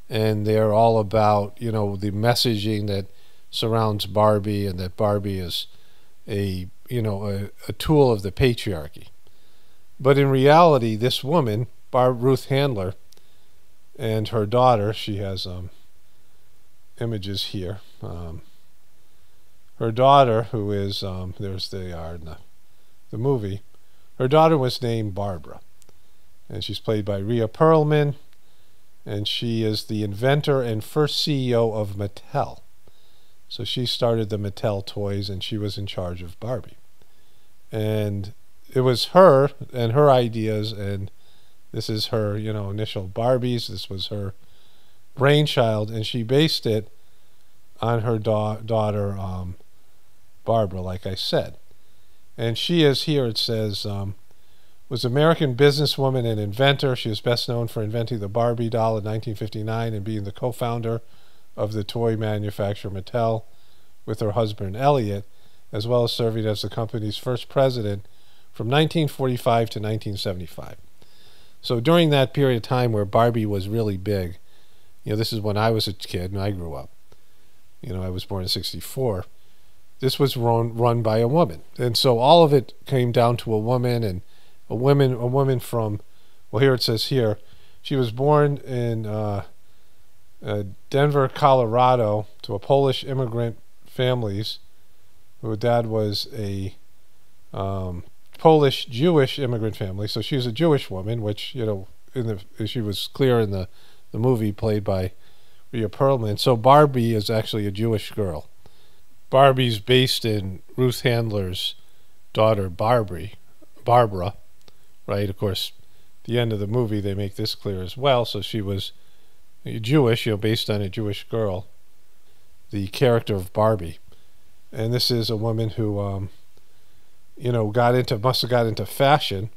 and they're all about, the messaging that surrounds Barbie, and that Barbie is a tool of the patriarchy. But in reality, this woman, Ruth Handler, and her daughter, she has images here. Her daughter, who is, they are in the movie, her daughter was named Barbara. And she's played by Rhea Perlman, and she is the inventor and first CEO of Mattel. So she started the Mattel toys, and she was in charge of Barbie. And it was her and her ideas, and this is her, initial Barbies. This was her brainchild, and she based it on her daughter, Barbara, like I said. And she is here, it says, was American businesswoman and inventor. She is best known for inventing the Barbie doll in 1959 and being the co-founder of the toy manufacturer Mattel with her husband Elliot, as well as serving as the company's first president from 1945 to 1975. So during that period of time where Barbie was really big, this is when I was a kid and I grew up. I was born in 1964. This was run by a woman. And so all of it came down to a woman, and a woman from, well, here it says here, she was born in Denver, Colorado, to a Polish immigrant families. Her dad was a Polish Jewish immigrant family, so she was a Jewish woman, which she was clear in the movie, played by Rhea Perlman. So Barbie is actually a Jewish girl. Barbie's based in Ruth Handler's daughter Barbara, right? Of course, at the end of the movie they make this clear as well. So she was Jewish, based on a Jewish girl, the character of Barbie. And this is a woman who must have got into fashion.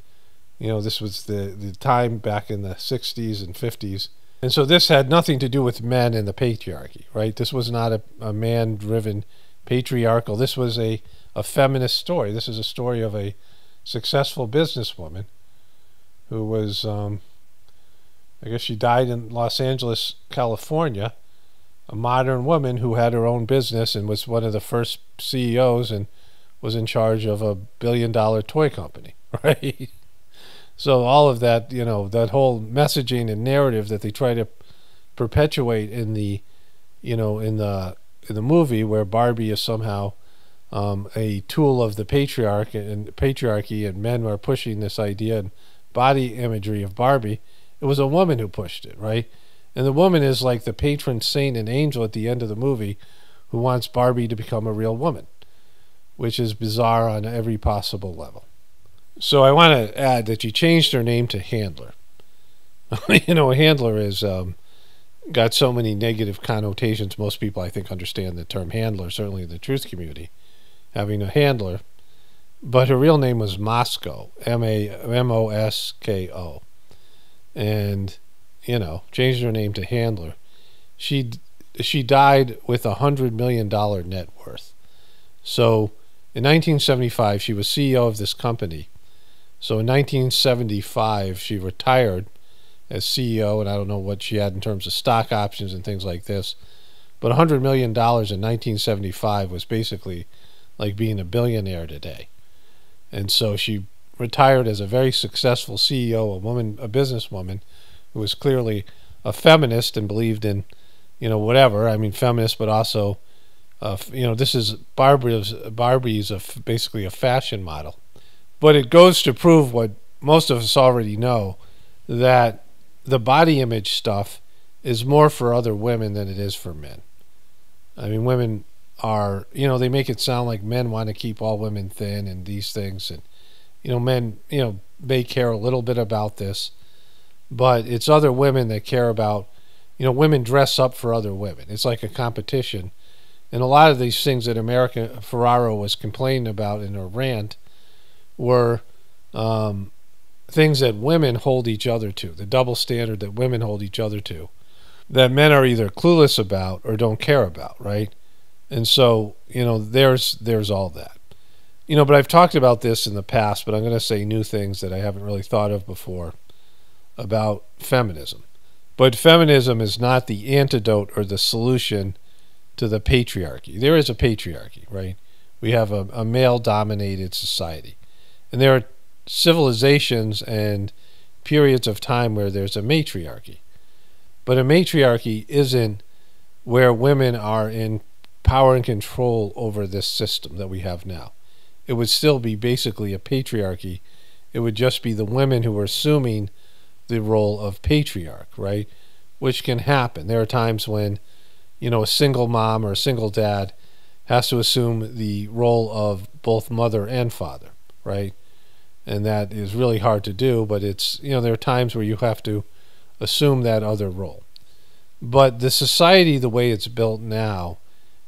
This was the time back in the 60s and 50s. And so this had nothing to do with men and the patriarchy, right? This was not a man-driven patriarchal. This was a feminist story. This is a story of a successful businesswoman who was, I guess she died in Los Angeles, California, a modern woman who had her own business and was one of the first CEOs and was in charge of a billion-dollar toy company, right? So all of that, that whole messaging and narrative that they try to perpetuate in the, in the movie, where Barbie is somehow a tool of the patriarchy, and men are pushing this idea and body imagery of Barbie. It was a woman who pushed it, right? And the woman is like the patron saint and angel at the end of the movie, who wants Barbie to become a real woman, which is bizarre on every possible level. So I want to add that she changed her name to Handler. A handler is got so many negative connotations. Most people, I think, understand the term handler, certainly in the truth community, having a handler. But her real name was Mosko, Mosko. And, changed her name to Handler. She died with $100 million net worth. So in 1975, she was CEO of this company. So in 1975, she retired as CEO, and I don't know what she had in terms of stock options and things like this. But $100 million in 1975 was basically like being a billionaire today. And so she retired as a very successful CEO, a businesswoman who was clearly a feminist and believed in, whatever. I mean, feminist, but also, this is Barbie's basically a fashion model. But it goes to prove what most of us already know, that the body image stuff is more for other women than it is for men. I mean, women are, they make it sound like men want to keep all women thin and these things. And, men, may care a little bit about this, but it's other women that care about, women dress up for other women. It's like a competition. And a lot of these things that America Ferraro was complaining about in her rant were things that women hold each other to, the double standard that women hold each other to, that men are either clueless about or don't care about, right? And so, there's all that. But I've talked about this in the past, but I'm going to say new things that I haven't really thought of before about feminism. But feminism is not the antidote or the solution to the patriarchy. There is a patriarchy, right? We have a male-dominated society. And there are civilizations and periods of time where there's a matriarchy. But a matriarchy isn't where women are in power and control over this system that we have now. It would still be basically a patriarchy. It would just be the women who are assuming the role of patriarch, right? Which can happen. There are times when, a single mom or a single dad has to assume the role of both mother and father, right? And that is really hard to do, but it's, there are times where you have to assume that other role. But the society, the way it's built now,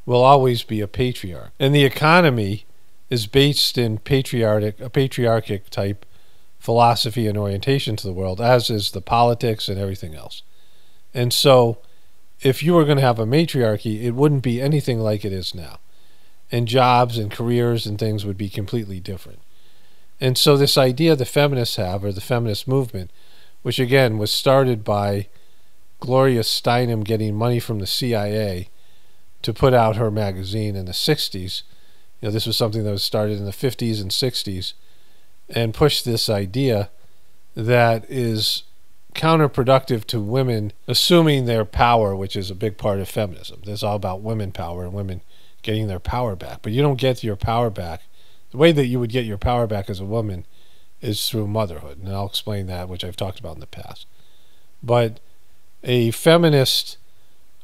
will always be a patriarch. And the economy is based in a patriarchic type philosophy and orientation to the world, as is the politics and everything else. And so if you were going to have a matriarchy, it wouldn't be anything like it is now. And jobs and careers and things would be completely different. And so this idea the feminists have, or the feminist movement, which again was started by Gloria Steinem getting money from the CIA to put out her magazine in the 60s. This was something that was started in the 50s and 60s and pushed this idea that is counterproductive to women assuming their power, which is a big part of feminism. It's all about women power and women getting their power back. But you don't get your power back. The way that you would get your power back as a woman is through motherhood. And I'll explain that, which I've talked about in the past. But a feminist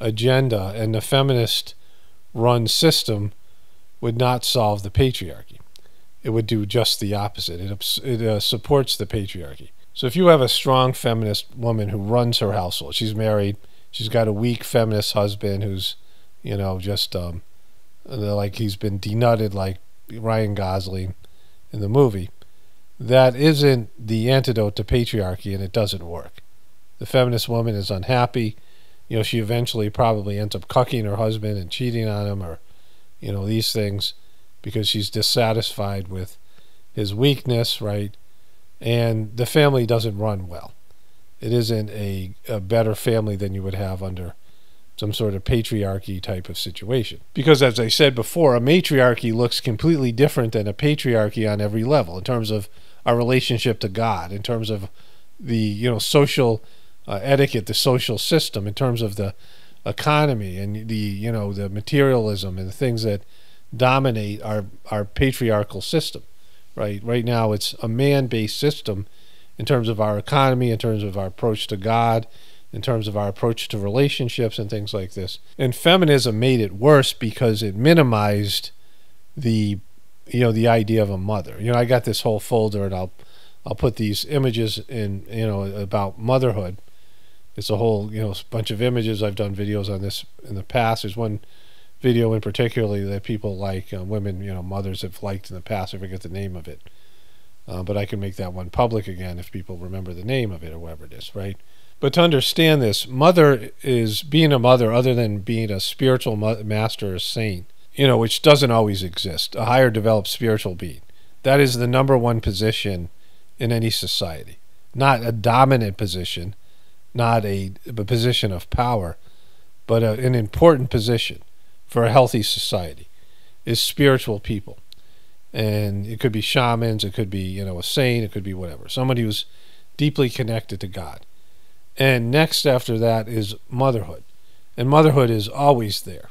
agenda and the feminist run system would not solve the patriarchy. It would do just the opposite. It supports the patriarchy. So if you have a strong feminist woman who runs her household, she's married, she's got a weak feminist husband who's, just like he's been denutted like Ryan Gosling in the movie, that isn't the antidote to patriarchy, and it doesn't work. The feminist woman is unhappy. She eventually probably ends up cucking her husband and cheating on him, or, these things, because she's dissatisfied with his weakness, right? And the family doesn't run well. It isn't a better family than you would have under some sort of patriarchy type of situation. Because as I said before, a matriarchy looks completely different than a patriarchy on every level, in terms of our relationship to God, in terms of the, social etiquette, the social system, in terms of the economy and the materialism and the things that dominate our patriarchal system, right? Right now it's a man-based system in terms of our economy, in terms of our approach to God, in terms of our approach to relationships and things like this. And feminism made it worse because it minimized the idea of a mother. I got this whole folder, and I'll put these images in, about motherhood. It's a whole, bunch of images. I've done videos on this in the past. There's one video in particularly that people like, women, mothers have liked in the past. I forget the name of it. But I can make that one public again if people remember the name of it or whatever it is, right? But to understand this, mother is being a mother other than being a spiritual master or saint, which doesn't always exist, a higher developed spiritual being. That is the number one position in any society. Not a dominant position, not a position of power, but an important position for a healthy society is spiritual people. And it could be shamans, it could be, a saint, it could be whatever. Somebody who's deeply connected to God. And next after that is motherhood. And motherhood is always there.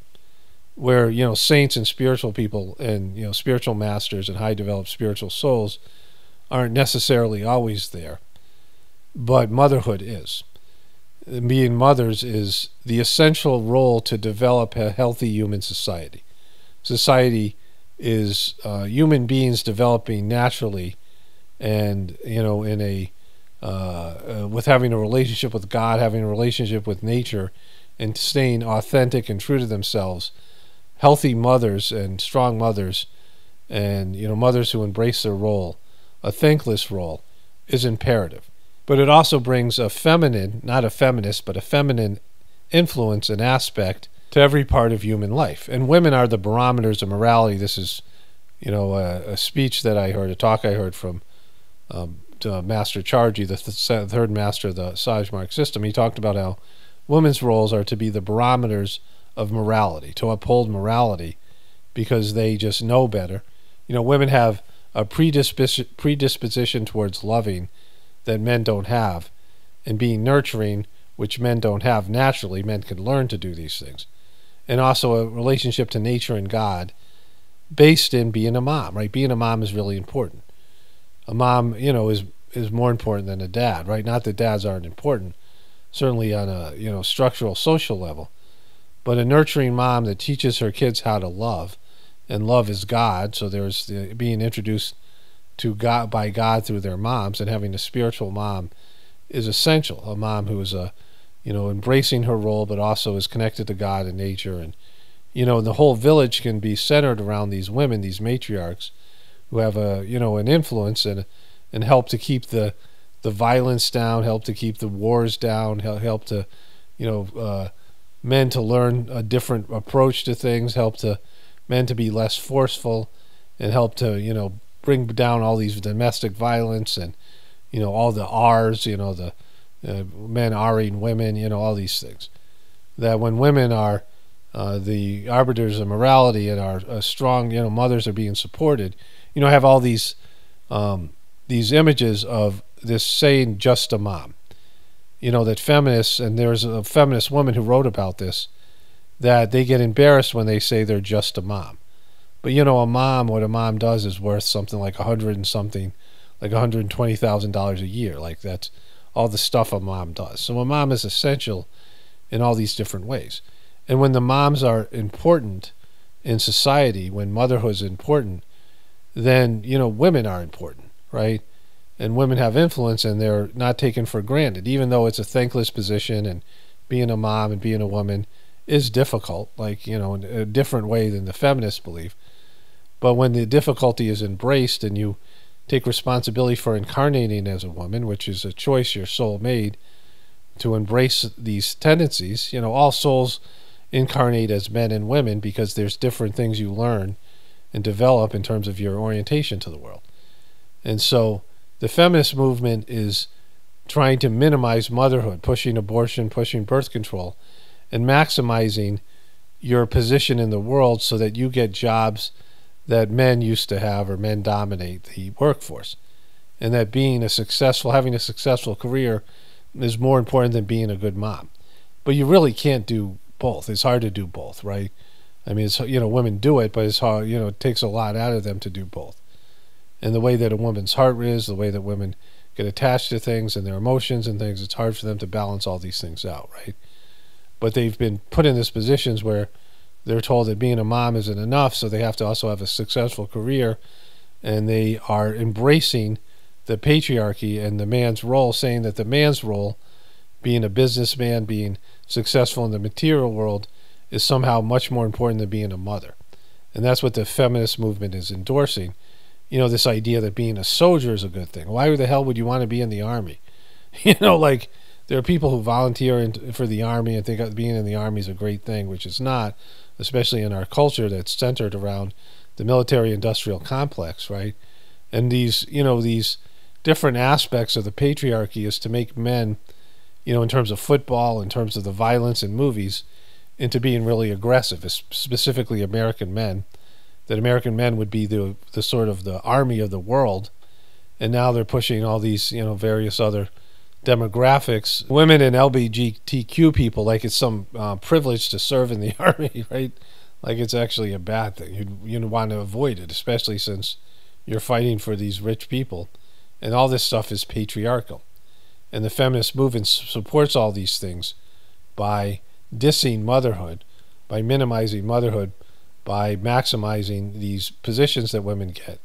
Where, saints and spiritual people and, spiritual masters and high developed spiritual souls aren't necessarily always there. But motherhood is. Being mothers is the essential role to develop a healthy human society. Society is human beings developing naturally and, in a with having a relationship with God, having a relationship with nature, and staying authentic and true to themselves. Healthy mothers and strong mothers and, mothers who embrace their role, a thankless role, is imperative. But it also brings a feminine, not a feminist, but a feminine influence and aspect to every part of human life. And women are the barometers of morality. This is, a speech that I heard, a talk I heard from Master Charji, the third master of the Saj-Mark system. He talked about how women's roles are to be the barometers of morality, to uphold morality, because they just know better. Women have a predisposition towards loving that men don't have, and being nurturing, which men don't have naturally. Men can learn to do these things. And also a relationship to nature and God based in being a mom, right? Being a mom is really important. A mom, is more important than a dad, right? Not that dads aren't important, certainly on a, structural, social level. But a nurturing mom that teaches her kids how to love, and love is God, so there's being introduced to God by God through their moms, and having a spiritual mom is essential. A mom who is embracing her role, but also is connected to God and nature. And, the whole village can be centered around these women, these matriarchs, who have an influence and help to keep the violence down, help to keep the wars down, help to, men to learn a different approach to things, help to men to be less forceful, and help to, bring down all these domestic violence and, all the R's, the men R-ing women, all these things. That when women are the arbiters of morality and are strong, mothers are being supported, have all these images of this saying, just a mom. That feminists, and there's a feminist woman who wrote about this, that they get embarrassed when they say they're just a mom. But a mom, what a mom does is worth something like $120,000 a year. Like, that's all the stuff a mom does. So a mom is essential in all these different ways. And when the moms are important in society, when motherhood is important, then, women are important, right? And women have influence, and they're not taken for granted, even though it's a thankless position, and being a mom and being a woman is difficult, like, in a different way than the feminists believe. But when the difficulty is embraced and you take responsibility for incarnating as a woman, which is a choice your soul made to embrace these tendencies, all souls incarnate as men and women because there's different things you learn and develop in terms of your orientation to the world. And so the feminist movement is trying to minimize motherhood, pushing abortion, pushing birth control, and maximizing your position in the world so that you get jobs that men used to have, or men dominate the workforce. And that having a successful career is more important than being a good mom. But you really can't do both. It's hard to do both, right? I mean, it's, women do it, but it's hard, it takes a lot out of them to do both. And the way that a woman's heart is, the way that women get attached to things and their emotions and things, it's hard for them to balance all these things out, right? But they've been put in these positions where they're told that being a mom isn't enough, so they have to also have a successful career, and they are embracing the patriarchy and the man's role, saying that the man's role, being a businessman, being successful in the material world, is somehow much more important than being a mother. And that's what the feminist movement is endorsing. This idea that being a soldier is a good thing. Why the hell would you want to be in the army? Like, there are people who volunteer for the army and think that being in the army is a great thing, which is not, especially in our culture that's centered around the military-industrial complex, right? And these different aspects of the patriarchy is to make men, in terms of football, in terms of the violence in movies, into being really aggressive, specifically American men, that American men would be the sort of the army of the world, and now they're pushing all these, various other demographics, women and LGBTQ people, like it's some privilege to serve in the army, right? Like it's actually a bad thing. You'd want to avoid it, especially since you're fighting for these rich people, and all this stuff is patriarchal. And the feminist movement supports all these things by dissing motherhood, by minimizing motherhood, by maximizing these positions that women get.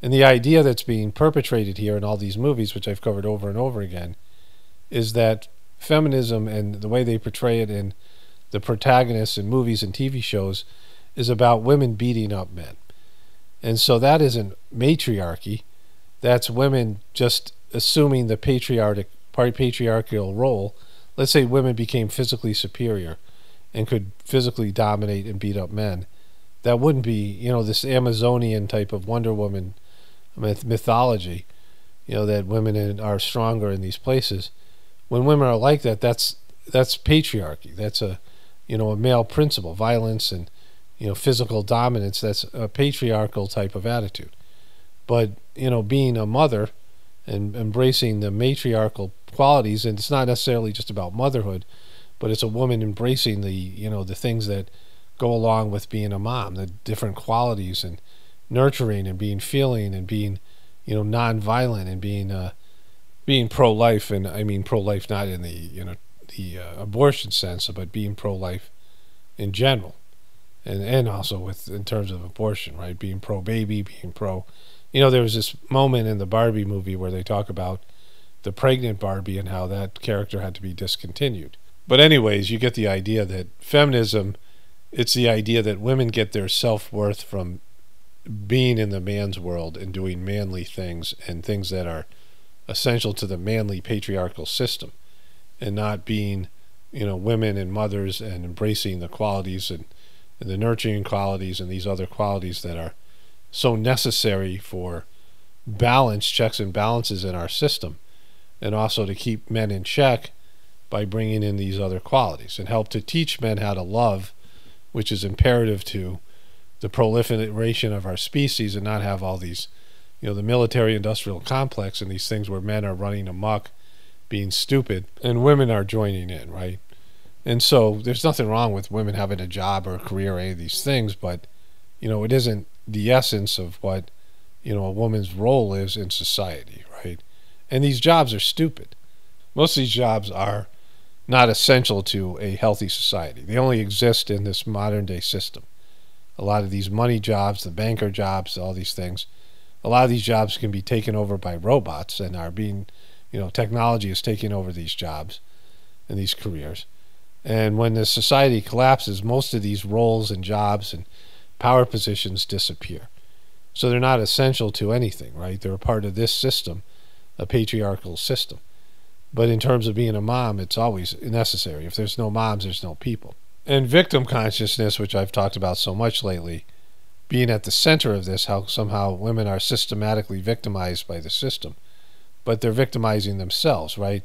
And the idea that's being perpetrated here in all these movies, which I've covered over and over again, is that feminism and the way they portray it in the protagonists in movies and TV shows is about women beating up men. And so that isn't matriarchy. That's women just assuming the patriarchal role. Let's say women became physically superior and could physically dominate and beat up men. That wouldn't be, this Amazonian type of Wonder Woman mythology, that women are stronger in these places. When women are like that, that's patriarchy. That's a male principle. Violence and physical dominance, that's a patriarchal type of attitude. But being a mother and embracing the matriarchal qualities, and it's not necessarily just about motherhood, but it's a woman embracing the things that go along with being a mom, the different qualities, and nurturing and being feeling and being non-violent and being pro-life. And I mean pro-life not in the abortion sense, but being pro-life in general, and also in terms of abortion, right? Being pro-baby, being pro. There was this moment in the Barbie movie where they talk about the pregnant Barbie and how that character had to be discontinued. But anyways, you get the idea that feminism, it's the idea that women get their self-worth from being in the man's world and doing manly things and things that are essential to the manly patriarchal system, and not being, women and mothers and embracing the qualities and the nurturing qualities and these other qualities that are so necessary for balance, checks and balances in our system, and also to keep men in check by bringing in these other qualities and help to teach men how to love, which is imperative to the proliferation of our species, and not have all these, the military industrial complex and these things where men are running amok, being stupid, and women are joining in, right? And so there's nothing wrong with women having a job or a career or any of these things, but it isn't the essence of what a woman's role is in society, right? And these jobs are stupid. Most of these jobs are not essential to a healthy society. They only exist in this modern day system. A lot of these money jobs, the banker jobs, all these things, a lot of these jobs can be taken over by robots and are being, technology is taking over these jobs and these careers. And when the society collapses, most of these roles and jobs and power positions disappear. So they're not essential to anything, right? They're a part of this system, a patriarchal system. But in terms of being a mom, it's always necessary. If there's no moms, there's no people. And victim consciousness, which I've talked about so much lately, being at the center of this, how somehow women are systematically victimized by the system. But they're victimizing themselves, right?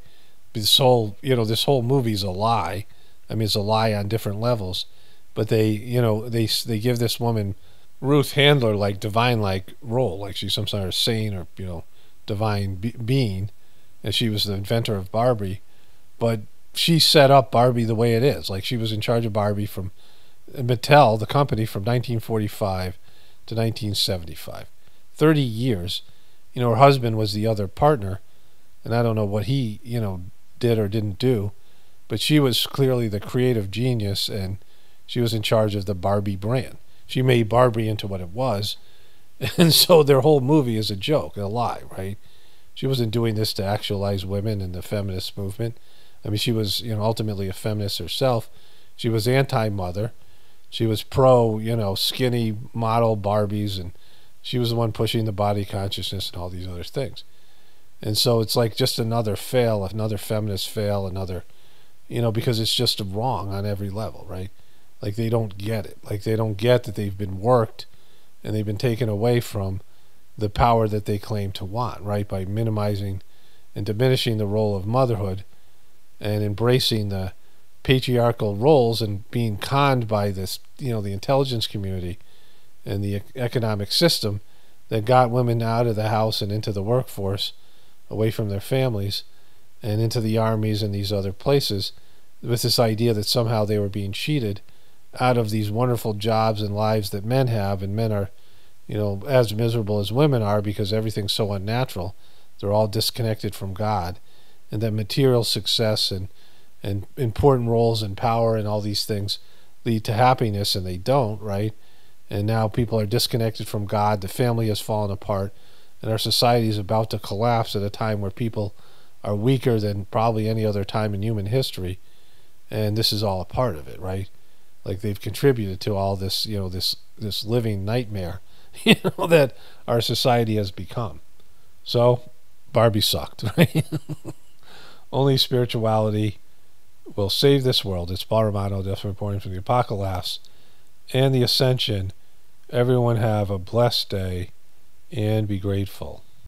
This whole movie's a lie. I mean, it's a lie on different levels. But they give this woman, Ruth Handler, like divine-like role, like she's some sort of saint or, divine being, and she was the inventor of Barbie. But she set up Barbie the way it is. Like, she was in charge of Barbie from Mattel, the company, from 1945 to 1975. 30 years. Her husband was the other partner, and I don't know what he, did or didn't do, but she was clearly the creative genius, and she was in charge of the Barbie brand. She made Barbie into what it was, and so their whole movie is a joke, a lie, right? She wasn't doing this to actualize women in the feminist movement. I mean, she was, ultimately a feminist herself. She was anti-mother. She was pro, skinny model Barbies, and she was the one pushing the body consciousness and all these other things. And so it's like just another fail, another feminist fail, another, because it's just wrong on every level, right? Like, they don't get it. Like, they don't get that they've been worked and they've been taken away from the power that they claim to want, right? By minimizing and diminishing the role of motherhood and embracing the patriarchal roles and being conned by this, the intelligence community and the economic system that got women out of the house and into the workforce, away from their families, and into the armies and these other places, with this idea that somehow they were being cheated out of these wonderful jobs and lives that men have, and men are, as miserable as women are because everything's so unnatural. They're all disconnected from God, and that material success and important roles and power and all these things lead to happiness, and they don't, right? And now people are disconnected from God. The family has fallen apart, and our society is about to collapse at a time where people are weaker than probably any other time in human history. And this is all a part of it, right? Like, they've contributed to all this, this living nightmare, that our society has become. So, Barbie sucked, right? Only spirituality will save this world. It's Paul Romano, Death Reporting from the Apocalypse and the Ascension. Everyone have a blessed day and be grateful.